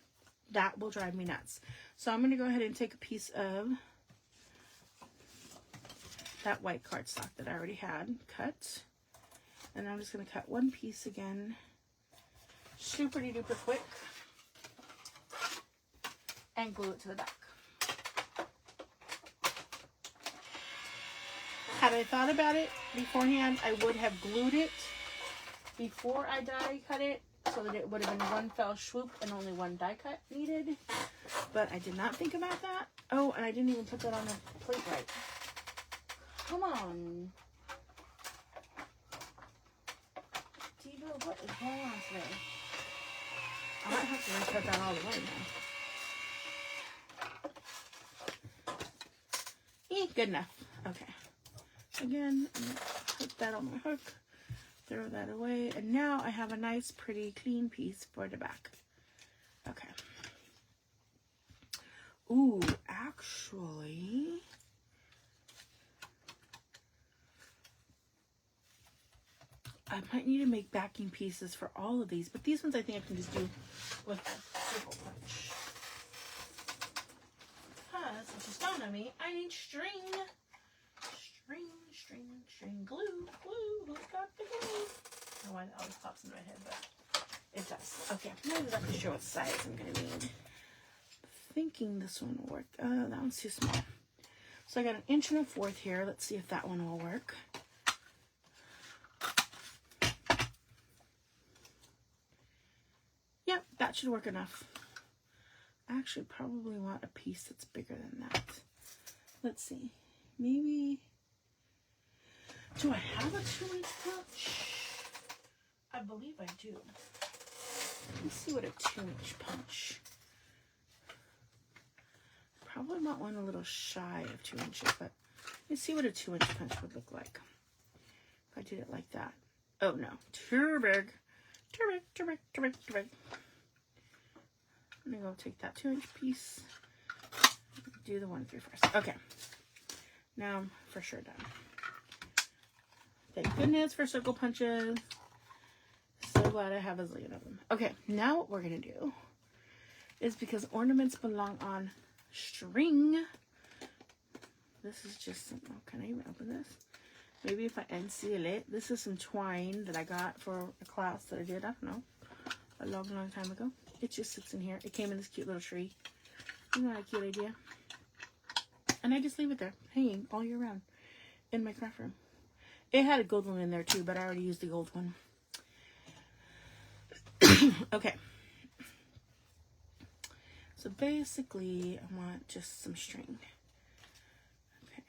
that will drive me nuts. So I'm going to go ahead and take a piece of that white cardstock that I already had cut. And I'm just going to cut one piece again. Super duper quick. And glue it to the back. Had I thought about it beforehand, I would have glued it before I die cut it, so that it would have been one fell swoop and only one die cut needed. But I did not think about that. Oh, and I didn't even put that on the plate right. Come on. Diva, what is going on today? I might have to recut that all the way now. Good enough. Okay. Again, I'm going to put that on my hook. Throw that away. And now I have a nice, pretty, clean piece for the back. Okay. Ooh, actually, I might need to make backing pieces for all of these, but these ones I think I can just do with a circle punch. Because, if you don't know me, I need string. String, glue. Who's got the glue? I don't know why that always pops in my head, but it does. Okay, now I'm not sure what size I'm going to need. Thinking this one will work. That one's too small. So I got 1 1/4 inch here. Let's see if that one will work. Yep, that should work enough. I actually probably want a piece that's bigger than that. Let's see. Maybe... Do I have a 2-inch punch? I believe I do. Let's see what a 2-inch punch. Probably want one a little shy of 2 inches, but let's see what a 2-inch punch would look like. If I did it like that. Oh no, too big. Too big. I'm gonna go take that 2-inch piece. Do the 1 through first. Okay. Now I'm for sure done. Thank goodness for circle punches. So glad I have a zillion of them. Okay, now what we're going to do is, because ornaments belong on string, this is just some... Oh, can I even open this? Maybe if I unseal it. This is some twine that I got for a class that I did, I don't know, a long time ago. It just sits in here. It came in this cute little tree. Isn't that a cute idea? And I just leave it there, hanging all year round in my craft room. It had a gold one in there too, but I already used the gold one. Okay. So basically, I want just some string. Okay.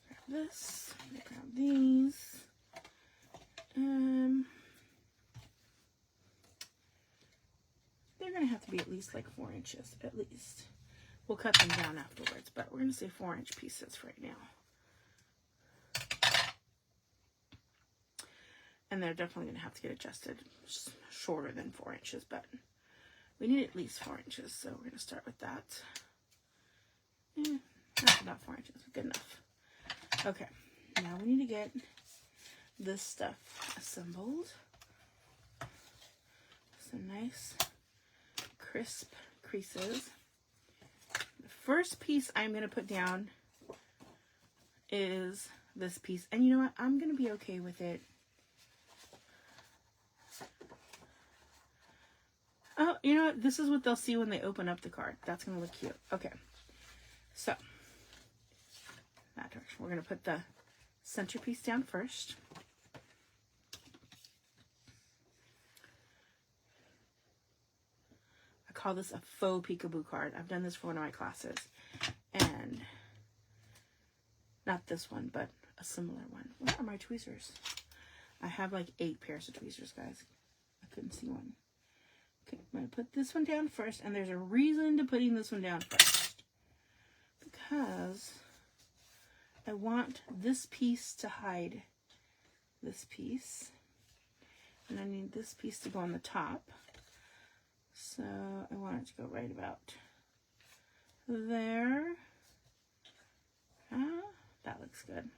Grab this. Grab these. They're going to have to be at least like 4 inches, at least. We'll cut them down afterwards, but we're going to say 4-inch pieces right now. And they're definitely going to have to get adjusted shorter than 4 inches, but we need at least 4 inches, so we're going to start with that. That's about 4 inches, good enough. Okay, now we need to get this stuff assembled. Some nice crisp creases. The first piece I'm going to put down is this piece, and you know what, I'm going to be okay with it. Oh, you know what? This is what they'll see when they open up the card. That's going to look cute. Okay. So, that direction. We're going to put the centerpiece down first. I call this a faux peekaboo card. I've done this for one of my classes. And, not this one, but a similar one. Where are my tweezers? I have like 8 pairs of tweezers, guys. I couldn't see one. Okay, I'm going to put this one down first, and there's a reason to putting this one down first. Because I want this piece to hide this piece. And I need this piece to go on the top. So I want it to go right about there. That looks good.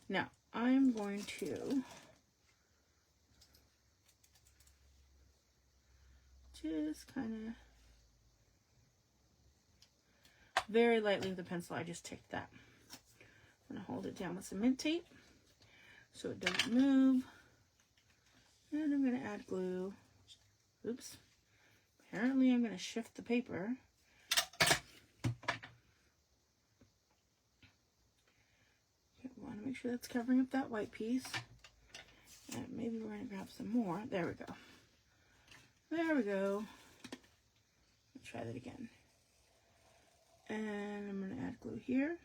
Now I'm going to just kind of very lightly with the pencil. I just ticked that. I'm going to hold it down with some mint tape so it doesn't move. And I'm going to add glue. Oops. Apparently I'm going to shift the paper. I want to make sure that's covering up that white piece. And maybe we're going to grab some more. There we go. There we go. Let's try that again. And I'm going to add glue here.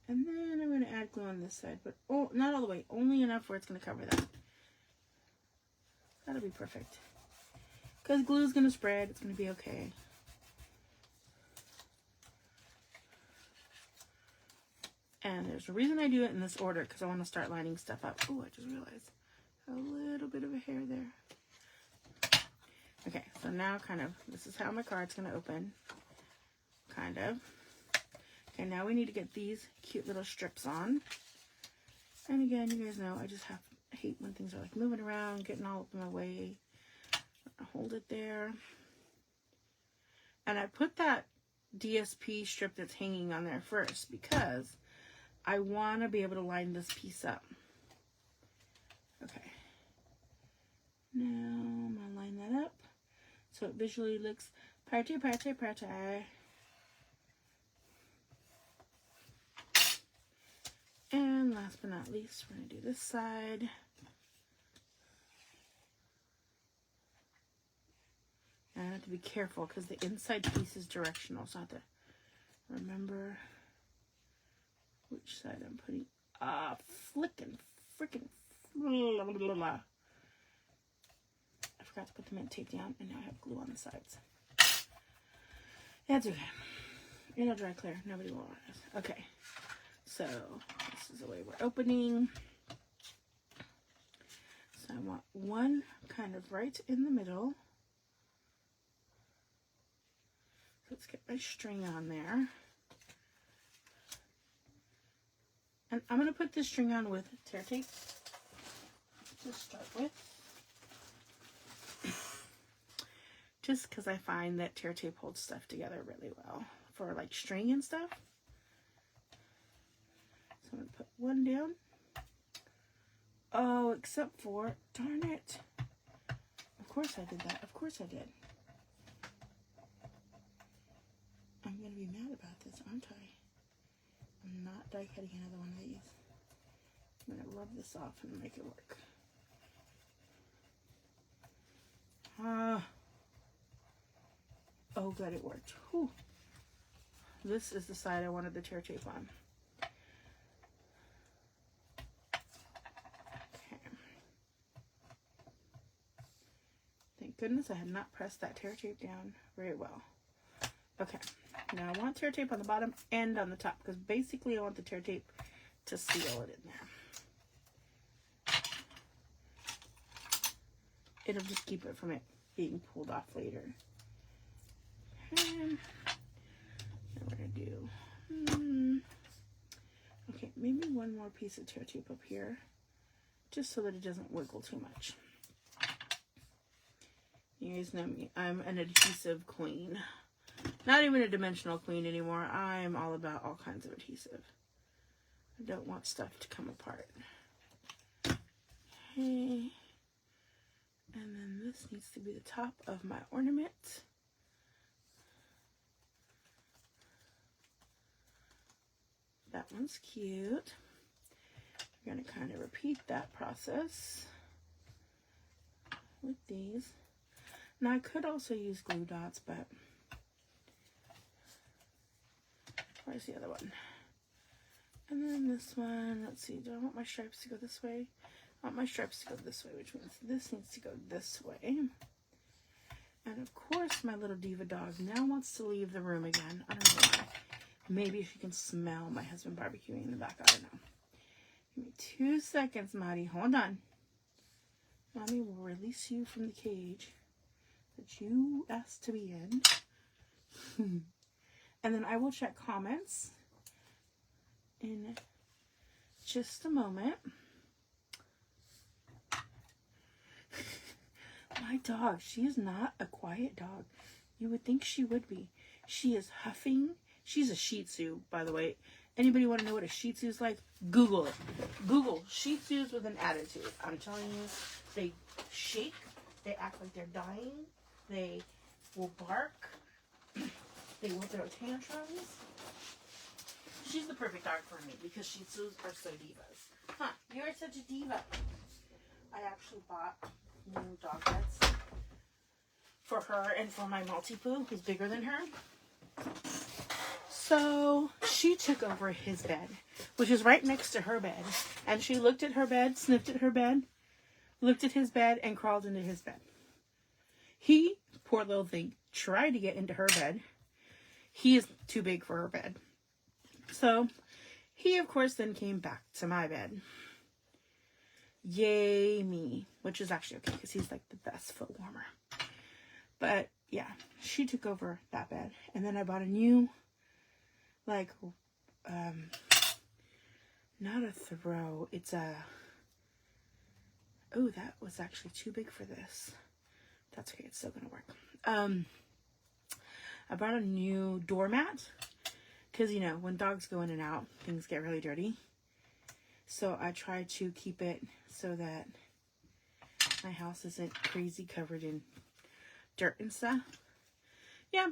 And then I'm going to add glue on this side. But oh, not all the way. Only enough where it's going to cover that. That'll be perfect. Because glue is going to spread. It's going to be okay. And there's a reason I do it in this order. Because I want to start lining stuff up. Oh, I just realized a little bit of a hair there. Okay, so now kind of, this is how my card's going to open. Kind of. Okay, now we need to get these cute little strips on. And again, you guys know, I hate when things are like moving around, getting all up in my way. I'll hold it there. And I put that DSP strip that's hanging on there first because I want to be able to line this piece up. Okay. Now I'm going to line that up so it visually looks pretty. And last but not least, we're going to do this side. And I have to be careful because the inside piece is directional, so I have to remember which side I'm putting. Freaking. I forgot to put the mint tape down, and now I have glue on the sides. That's okay. It'll dry clear. Nobody will want it. Okay. So this is the way we're opening. So I want one kind of right in the middle. So let's get my string on there. And I'm going to put this string on with tear tape to start with. Just because I find that tear tape holds stuff together really well for like string and stuff. So I'm going to put one down. Oh, except for, darn it. Of course I did that. Of course I did. I'm going to be mad about this, aren't I? I'm not die cutting another one of these. I'm going to rub this off and make it work. Oh, good, it worked. Whew. This is the side I wanted the tear tape on. Okay. Thank goodness I had not pressed that tear tape down very well. Okay, now I want tear tape on the bottom and on the top because basically I want the tear tape to seal it in there. It'll just keep it from it being pulled off later. Okay, we're gonna do, okay, maybe one more piece of tear tape up here just so that it doesn't wiggle too much. You guys know me, I'm an adhesive queen. Not even a dimensional queen anymore. I'm all about all kinds of adhesive. I don't want stuff to come apart. Okay. And then this needs to be the top of my ornament. That one's cute. We're going to kind of repeat that process with these. Now I could also use glue dots, but where's the other one? And then this one, let's see, do I want my stripes to go this way? I want my stripes to go this way, which means this needs to go this way. And of course, my little Diva dog now wants to leave the room again. I don't know why. Maybe she can smell my husband barbecuing in the back. I don't know. Give me 2 seconds, Maddie. Hold on. Mommy will release you from the cage that you asked to be in. And then I will check comments in just a moment. My dog, she is not a quiet dog. You would think she would be. She is huffing. She's a Shih Tzu, by the way. Anybody want to know what a Shih Tzu is like? Google it. Google Shih Tzus with an attitude. I'm telling you, they shake. They act like they're dying. They will bark. They will throw tantrums. She's the perfect dog for me because Shih Tzus are so divas. Huh, you're such a diva. I actually bought new dog beds for her and for my Maltipoo, who's bigger than her. So she took over his bed, which is right next to her bed. And she looked at her bed, sniffed at her bed, looked at his bed, and crawled into his bed. He, poor little thing, tried to get into her bed. He is too big for her bed. So he, of course, then came back to my bed. Yay me. Which is actually okay because he's like the best foot warmer. But yeah, she took over that bed. And then I bought a new, like, not a throw. It's a, oh, that was actually too big for this. That's okay. It's still going to work. I bought a new doormat. Because, you know, when dogs go in and out, things get really dirty. So I try to keep it so that my house isn't crazy covered in dirt and stuff. Yeah,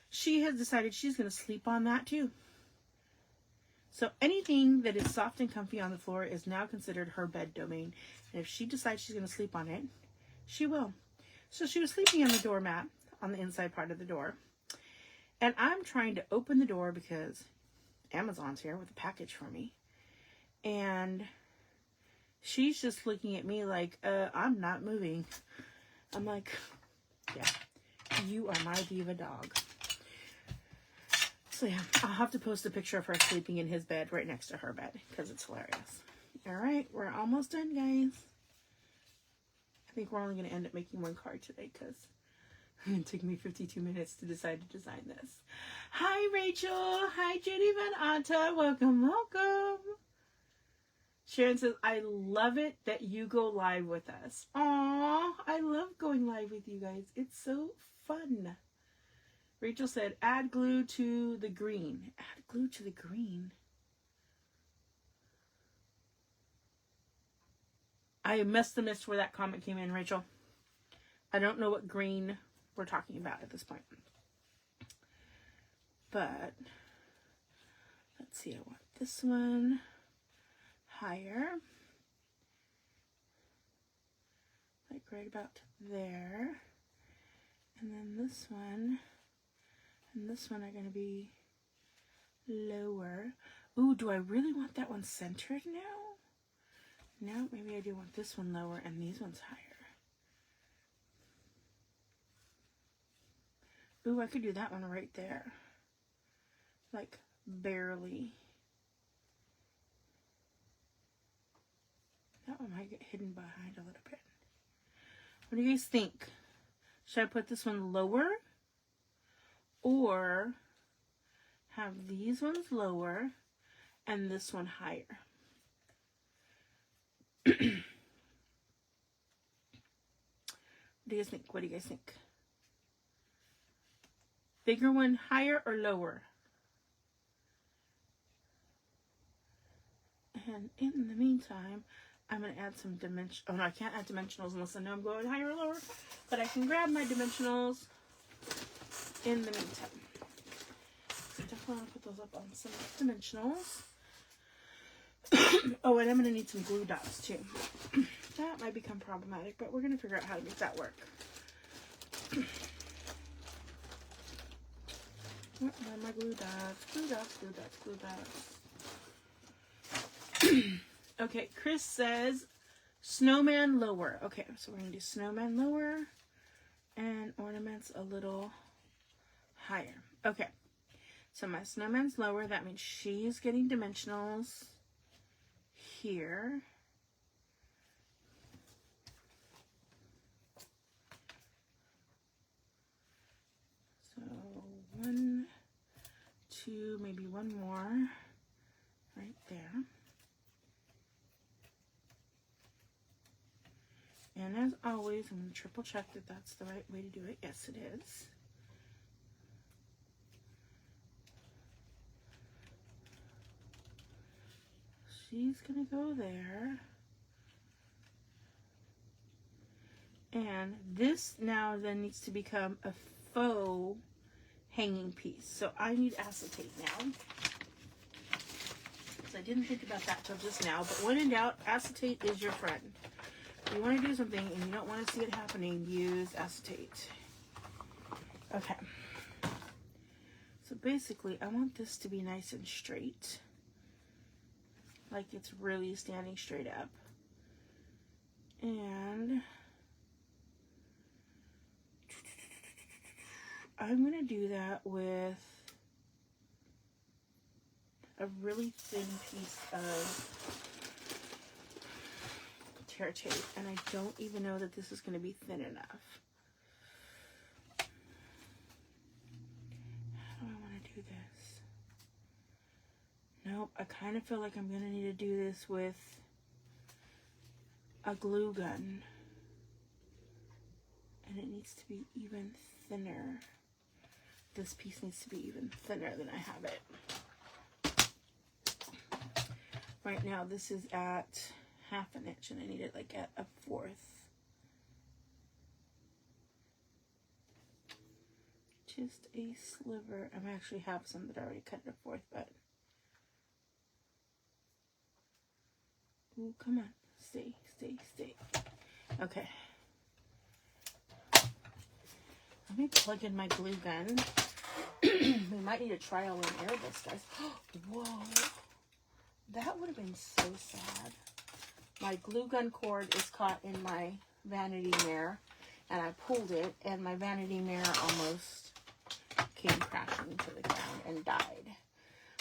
she has decided she's going to sleep on that too. So anything that is soft and comfy on the floor is now considered her bed domain. And if she decides she's going to sleep on it, she will. So she was sleeping on the doormat on the inside part of the door. And I'm trying to open the door because Amazon's here with a package for me. And she's just looking at me like, I'm not moving. I'm like, yeah, you are my diva dog. So yeah, I'll have to post a picture of her sleeping in his bed right next to her bed because it's hilarious. All right, we're almost done, guys. I think we're only going to end up making one card today because it took me 52 minutes to decide to design this. Hi, Rachel. Hi, Judy Van Atta. Welcome, welcome. Sharon says, I love it that you go live with us. Aw, I love going live with you guys. It's so fun. Rachel said, add glue to the green. Add glue to the green. I must have missed where that comment came in, Rachel. I don't know what green we're talking about at this point. But let's see, I want this one higher, like right about there, and then this one and this one are going to be lower. Ooh, do I really want that one centered now? No, maybe I do want this one lower and these ones higher. Ooh, I could do that one right there. Like, barely. That one might get hidden behind a little bit. What do you guys think? Should I put this one lower? Or have these ones lower and this one higher? What do you guys think? What do you guys think? Bigger one higher or lower? And in the meantime, I'm going to add some dimension. Oh no, I can't add dimensionals unless I know I'm going higher or lower. But I can grab my dimensionals in the meantime. So I definitely want to put those up on some dimensionals. Oh, and I'm going to need some glue dots too. That might become problematic, but we're going to figure out how to make that work. Where are my glue dots? Glue dots, glue dots, glue dots. Okay, Chris says snowman lower. Okay, so we're going to do snowman lower and ornaments a little higher. Okay, so my snowman's lower. That means she's getting dimensionals here. 2, maybe one more right there. And as always, I'm going to triple check that that's the right way to do it. Yes, it is. She's going to go there. And this now then needs to become a faux hanging piece. So I need acetate now. So I didn't think about that till just now. But when in doubt, acetate is your friend. If you want to do something and you don't want to see it happening, use acetate. Okay. So basically, I want this to be nice and straight. Like it's really standing straight up. And I'm going to do that with a really thin piece of tear tape, and I don't even know that this is going to be thin enough. How do I want to do this? Nope, I kind of feel like I'm going to need to do this with a glue gun, and it needs to be even thinner. This piece needs to be even thinner than I have it. Right now, this is at 1/2 inch, and I need it like at 1/4. Just a sliver. I actually have some that I already cut at 1/4, but ooh, come on, stay. Okay. Let me plug in my glue gun. We might need a trial and error this, guys. Whoa. That would have been so sad. My glue gun cord is caught in my vanity mirror, and I pulled it, and my vanity mirror almost came crashing to the ground and died.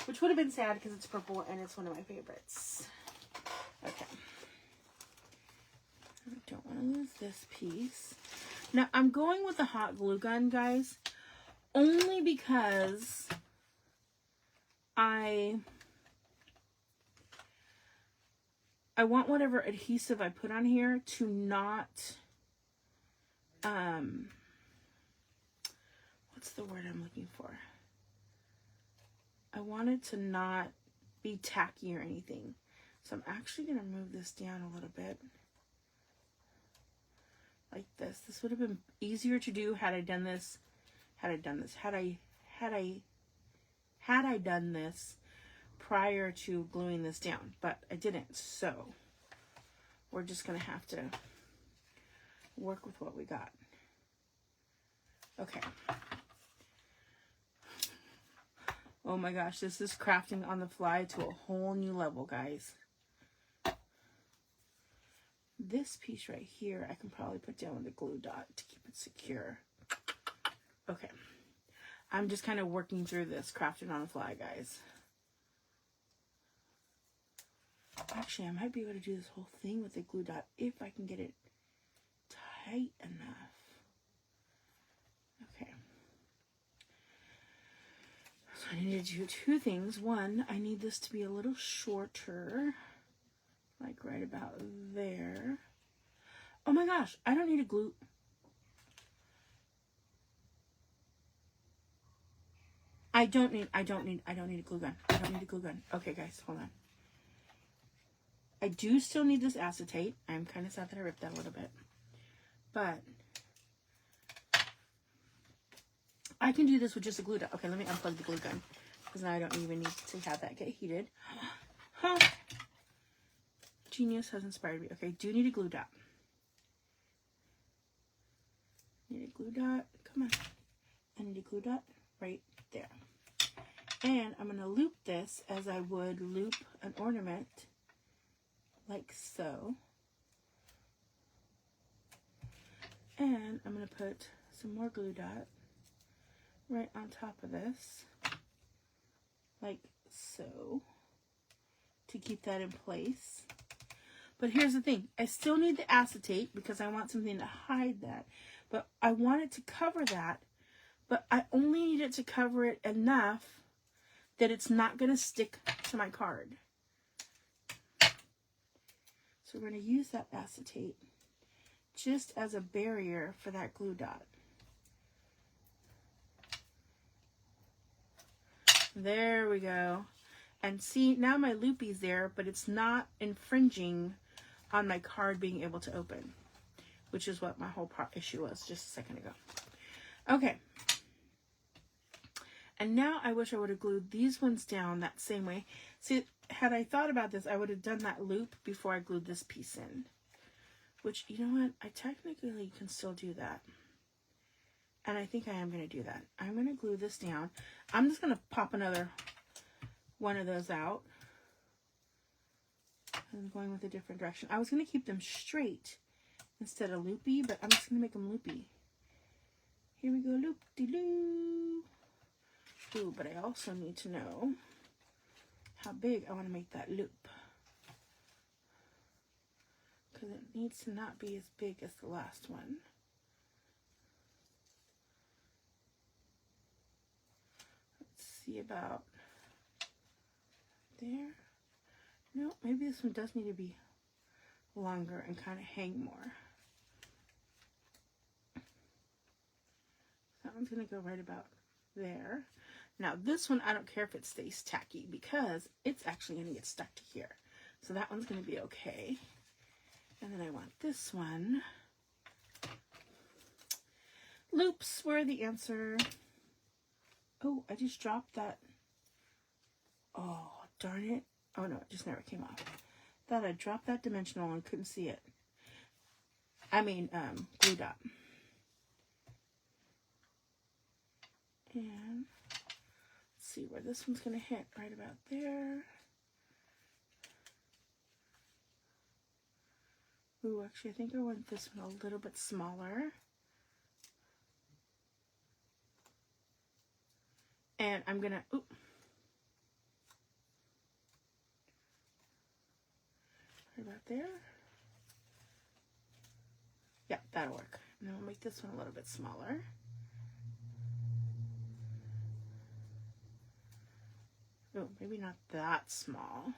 Which would have been sad because it's purple and it's one of my favorites. Okay. I don't want to lose this piece. Now, I'm going with the hot glue gun, guys, only because I want whatever adhesive I put on here to not, what's the word I'm looking for? I want it to not be tacky or anything. So I'm actually going to move this down a little bit. Like this. This would have been easier to do had I done this. Had I done this prior to gluing this down, but I didn't, so we're just gonna have to work with what we got. Okay. Oh my gosh, this is crafting on the fly to a whole new level, guys. This piece right here, I can probably put down with a glue dot to keep it secure. Okay. I'm just kind of working through this, crafting on the fly, guys. Actually, I might be able to do this whole thing with a glue dot if I can get it tight enough. Okay. So I need to do 2 things. One, I need this to be a little shorter. Like right about there. Oh my gosh, I don't need a glue. I don't need a glue gun. I don't need a glue gun. Okay, guys, hold on. I do still need this acetate. I'm kind of sad that I ripped that a little bit. But I can do this with just a glue dot. Okay, let me unplug the glue gun, because now I don't even need to have that get heated. Huh. Genius has inspired me. Okay, do need a glue dot. Need a glue dot. Come on. I need a glue dot right there. And I'm going to loop this as I would loop an ornament, like so. And I'm going to put some more glue dot right on top of this, like so, to keep that in place. But here's the thing. I still need the acetate because I want something to hide that. But I want it to cover that. But I only need it to cover it enough that it's not going to stick to my card. So we're going to use that acetate just as a barrier for that glue dot. There we go. And see, now my loopy's there, but it's not infringing on my card being able to open, which is what my whole issue was just a second ago. Okay. And now I wish I would have glued these ones down that same way. See, had I thought about this, I would have done that loop before I glued this piece in. Which, you know what? I technically can still do that. And I think I am going to do that. I'm going to glue this down. I'm just going to pop another one of those out. I'm going with a different direction. I was going to keep them straight instead of loopy, but I'm just going to make them loopy. Here we go, loop-de-loo. Ooh, but I also need to know how big I want to make that loop. Because it needs to not be as big as the last one. See about there. No, maybe this one does need to be longer and kind of hang more. That one's going to go right about there. Now this one, I don't care if it stays tacky because it's actually going to get stuck to here. So that one's going to be okay. And then I want this one. Loops were the answer. Oh, I just dropped that. Oh, darn it. Oh, no, it just never came off. Thought I dropped that dimensional and couldn't see it. I mean, glue dot. And let's see where this one's going to hit. Right about there. Ooh, actually, I think I want this one a little bit smaller. And I'm going to, ooh. Right about there. Yeah, that'll work. And then we'll make this one a little bit smaller. Oh, maybe not that small.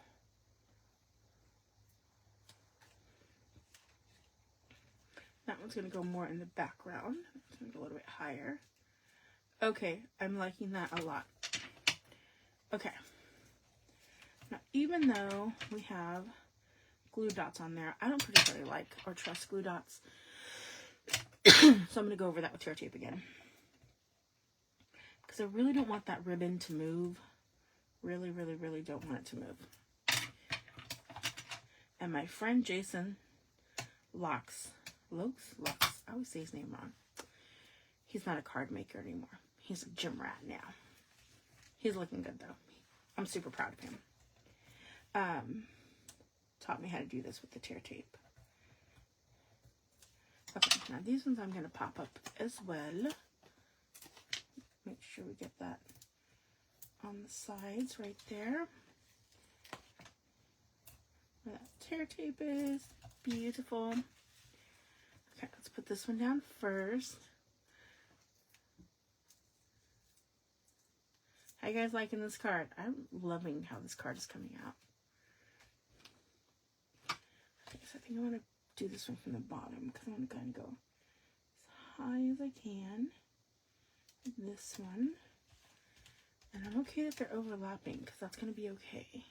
That one's going to go more in the background. It's going to go a little bit higher. Okay, I'm liking that a lot. Okay. Now, even though we have glue dots on there, I don't particularly like or trust glue dots. So I'm going to go over that with tear tape again. Because I really don't want that ribbon to move. Really, really, really don't want it to move. And my friend Jason Locks, I always say his name wrong. He's not a card maker anymore. He's a gym rat now. He's looking good though. I'm super proud of him. Taught me how to do this with the tear tape. Okay, now these ones I'm going to pop up as well. Make sure we get that on the sides right there. Where that tear tape is. Beautiful. Okay, let's put this one down first. How you guys liking this card? I'm loving how this card is coming out. Okay, so I think I want to do this one from the bottom because I want to kind of go as high as I can. This one. And I'm okay that they're overlapping because that's going to be okay.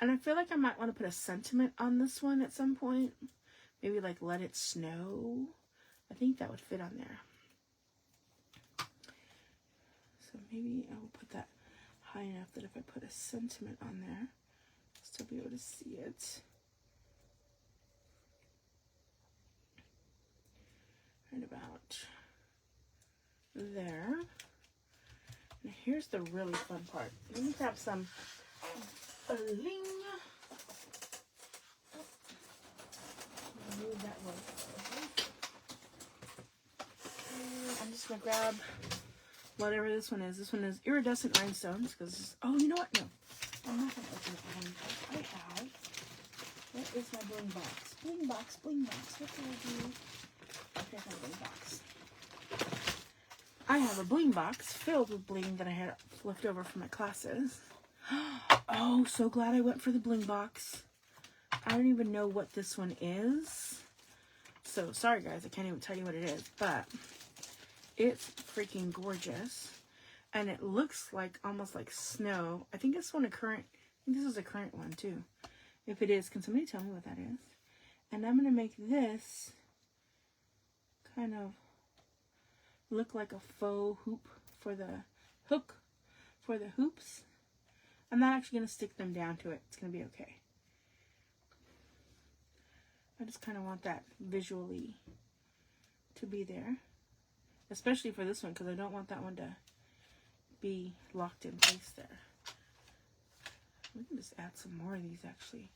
And I feel like I might want to put a sentiment on this one at some point. Maybe like let it snow. I think that would fit on there. So maybe I will put that high enough that if I put a sentiment on there, I'll still be able to see it. Right about there. Now here's the really fun part. Let me grab some bling. Move that way. I'm just gonna grab whatever this one is. This one is iridescent rhinestones because oh, you know what? No, I'm not gonna open it. I have. What is my bling box? Bling box, bling box. What do I do? Okay, I got a bling box. I have a bling box filled with bling that I had left over from my classes. Oh, so glad I went for the bling box. I don't even know what this one is. So, sorry guys, I can't even tell you what it is, but it's freaking gorgeous. And it looks like, almost like snow. I think this one I think this is a current one too. If it is, can somebody tell me what that is? And I'm going to make this kind of look like a faux hoop for the hook for the hoops. I'm not actually going to stick them down to it. It's going to be okay. I just kind of want that visually to be there. Especially for this one, because I don't want that one to be locked in place there. We can just add some more of these actually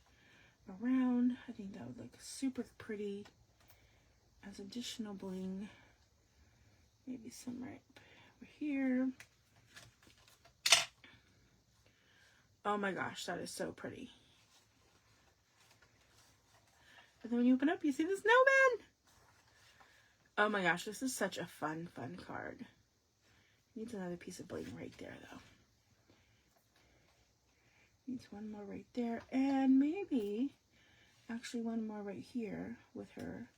around. I think that would look super pretty as additional bling. Maybe some right over here. Oh my gosh, that is so pretty. And then when you open up, you see the snowman. Oh my gosh, this is such a fun card. Needs another piece of bling right there, though. Needs one more right there. And maybe, actually one more right here with her.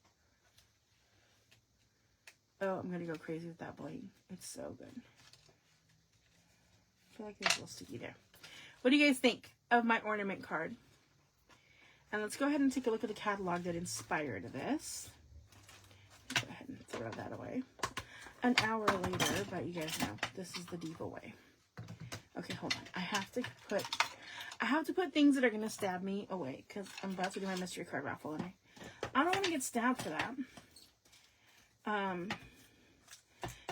Oh, I'm going to go crazy with that bling. It's so good. I feel like there's a little sticky there. What do you guys think of my ornament card? And let's go ahead and take a look at the catalog that inspired this. Go ahead and throw that away. An hour later, but you guys know, this is the Diva way. Okay, hold on. I have to put things that are going to stab me away, because I'm about to do my mystery card raffle, and I don't want to get stabbed for that.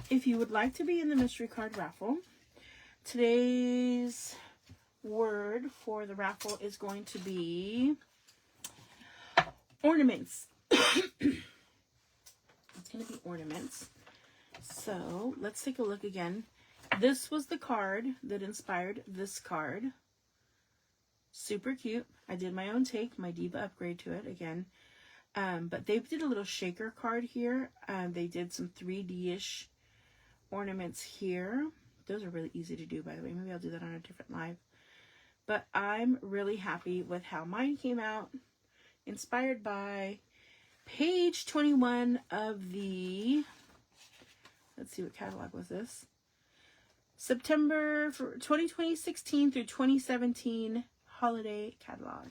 If you would like to be in the mystery card raffle, today's word for the raffle is going to be ornaments. It's going to be ornaments. So let's take a look again. This was the card that inspired this card. Super cute. I did my own take, my Diva upgrade to it again. But they did a little shaker card here. They did some 3D-ish ornaments here. Those are really easy to do, by the way. Maybe I'll do that on a different live. But I'm really happy with how mine came out. Inspired by page 21 of the, let's see, what catalog was this? September for 2016 through 2017 holiday catalog.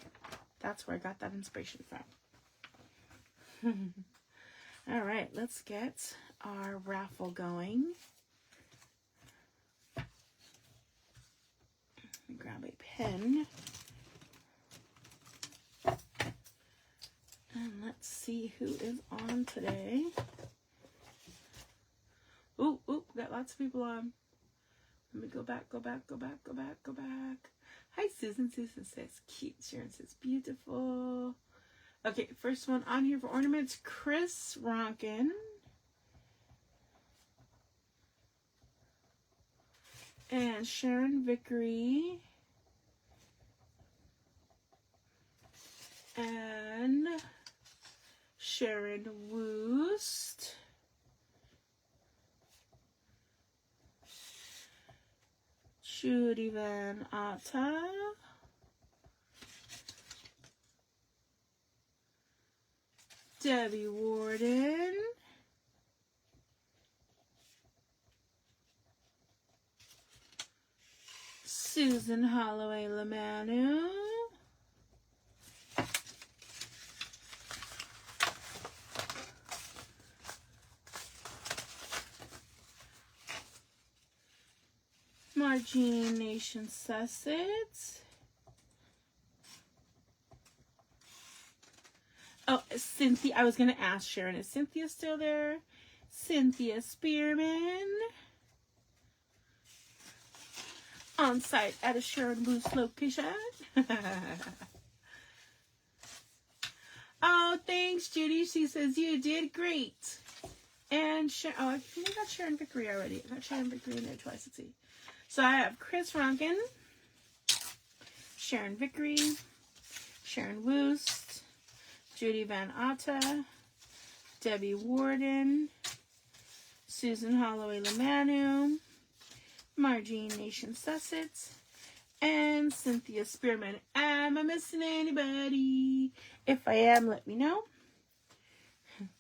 That's where I got that inspiration from. All right, let's get our raffle going. Let me grab a pen. And let's see who is on today. Ooh, got lots of people on. Let me go back. Hi, Susan. Susan says cute. Sharon says beautiful. Okay, first one on here for ornaments, Chris Ronkin. And Sharon Vickery. And Sharon Woost. Judy Van Atta. Debbie Warden. Susan Holloway Lamanu. Margene Nation Sussex. Oh, Cynthia. I was going to ask Sharon, is Cynthia still there? Cynthia Spearman. On site at a Sharon Boost location. Oh, thanks, Judy. She says you did great. And oh, I think I got Sharon Vickery already. I got Sharon Vickery in there twice. Let's see. So I have Chris Ronkin, Sharon Vickery, Sharon Woost, Judy Van Atta, Debbie Warden, Susan Holloway Lamanu, Margene Nation Sussex, and Cynthia Spearman. Am I missing anybody? If I am, let me know.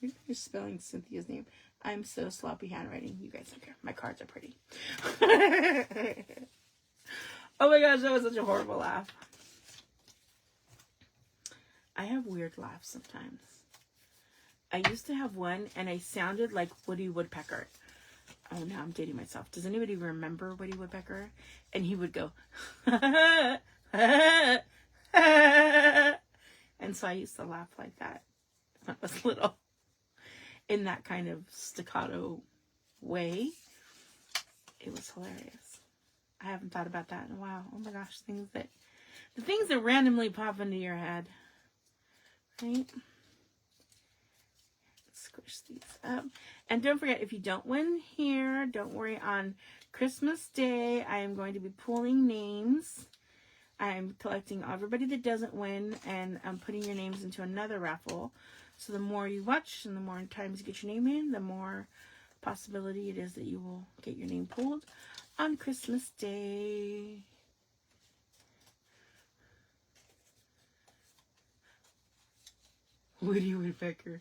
You're spelling Cynthia's name. I'm so sloppy handwriting. You guys don't care. My cards are pretty. Oh my gosh, that was such a horrible laugh. I have weird laughs sometimes. I used to have one and I sounded like Woody Woodpecker. Oh, now I'm dating myself. Does anybody remember Woody Woodpecker? And he would go, and so I used to laugh like that when I was little, in that kind of staccato way. It was hilarious. I haven't thought about that in a while. Oh my gosh, the things that randomly pop into your head, right? Squish these up. And don't forget, if you don't win here, don't worry. On Christmas Day, I am going to be pulling names. I'm collecting everybody that doesn't win, and I'm putting your names into another raffle. So the more you watch and the more times you get your name in, the more possibility it is that you will get your name pulled on Christmas Day. Woody Woodpecker.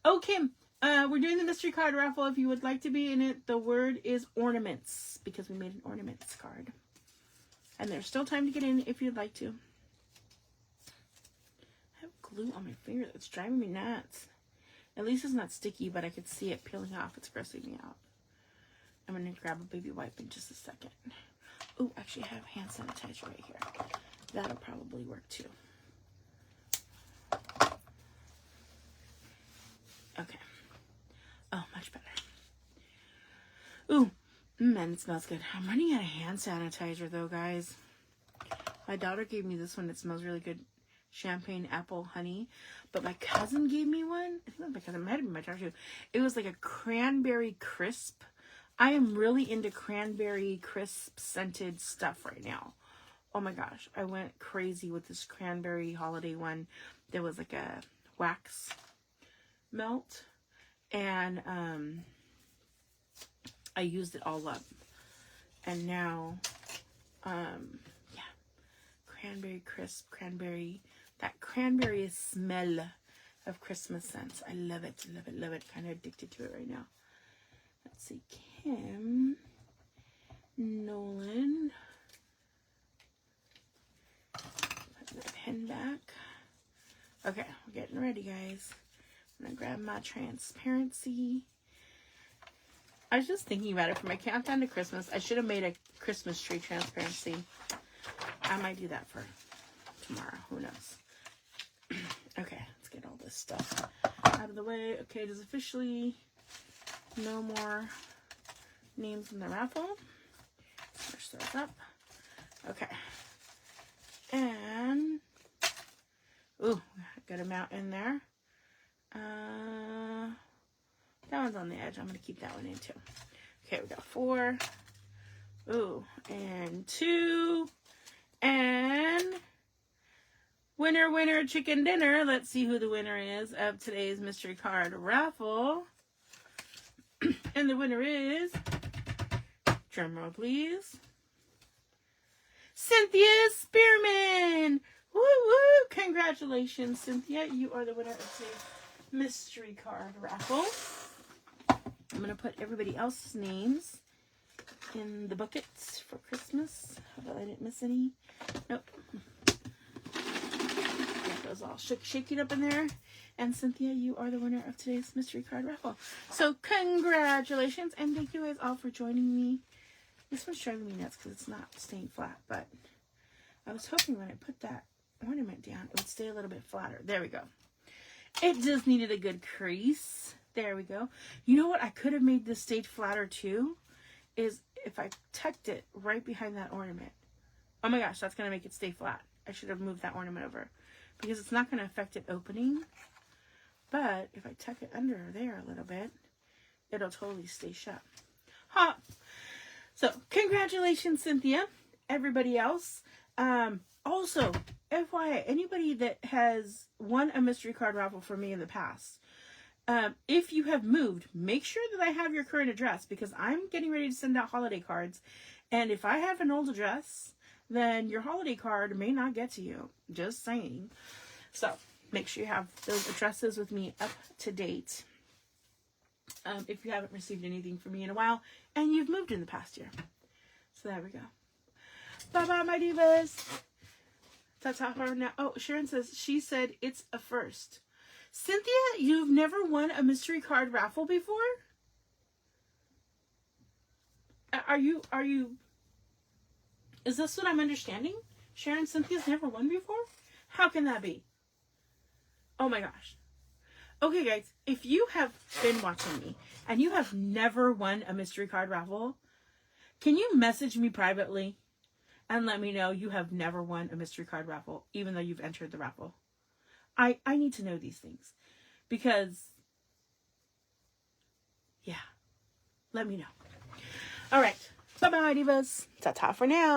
Okay, we're doing the mystery card raffle. If you would like to be in it, the word is ornaments, because we made an ornaments card. And there's still time to get in if you'd like to. I have glue on my finger that's driving me nuts. At least it's not sticky, but I could see it peeling off. It's grossing me out. I'm going to grab a baby wipe in just a second. Oh, actually, I have hand sanitizer right here. That'll probably work too. Okay. Oh, much better. Ooh, man, it smells good. I'm running out of hand sanitizer though, guys. My daughter gave me this one. It smells really good. Champagne apple honey. But my cousin gave me one. I think it was my cousin. It might have been my daughter too. It was like a cranberry crisp. I am really into cranberry crisp scented stuff right now. Oh my gosh. I went crazy with this cranberry holiday one. There was like a wax melt, and I used it all up, and now yeah, cranberry crisp, that cranberry smell of Christmas scents. I love it, kind of addicted to it right now. Let's see, Kim Nolan, put the pen back. Okay, we're getting ready, guys. I'm gonna grab my transparency. I was just thinking about it for my countdown to Christmas. I should have made a Christmas tree transparency. I might do that for tomorrow. Who knows? Okay, let's get all this stuff out of the way. Okay, it is officially no more names in the raffle. Push those up. Okay. And ooh, good amount in there. That one's on the edge. I'm going to keep that one in too. Okay, we got 4. Ooh, and 2. And winner, chicken dinner. Let's see who the winner is of today's mystery card raffle. And the winner is, drumroll please, Cynthia Spearman. Woo woo! Congratulations, Cynthia. You are the winner of today's mystery card raffle. I'm going to put everybody else's names in the buckets for Christmas. Hope I didn't miss any. Nope. Get those all shake it up in there. And Cynthia, you are the winner of today's mystery card raffle. So congratulations, and thank you guys all for joining me. This one's driving me nuts because it's not staying flat, but I was hoping when I put that ornament down, it would stay a little bit flatter. There we go. It just needed a good crease. There we go. You know what? I could have made this stage flatter too, is if I tucked it right behind that ornament. Oh my gosh, that's going to make it stay flat. I should have moved that ornament over because it's not going to affect it opening. But if I tuck it under there a little bit, it'll totally stay shut. Ha! So, congratulations, Cynthia. Everybody else. Also, FYI, anybody that has won a mystery card raffle for me in the past, If you have moved, make sure that I have your current address, because I'm getting ready to send out holiday cards. And if I have an old address, then your holiday card may not get to you. Just saying. So make sure you have those addresses with me up to date. If you haven't received anything from me in a while and you've moved in the past year. So there we go. Bye-bye, my divas. Ta-ta for now. Oh, Sharon says, she said it's a first. Cynthia, you've never won a mystery card raffle before? Are you, is this what I'm understanding? Sharon, Cynthia's never won before? How can that be? Oh my gosh. Okay, guys, if you have been watching me and you have never won a mystery card raffle, can you message me privately and let me know you have never won a mystery card raffle, even though you've entered the raffle? I need to know these things, because, yeah, let me know. All right. Bye-bye, divas. Ta-ta for now.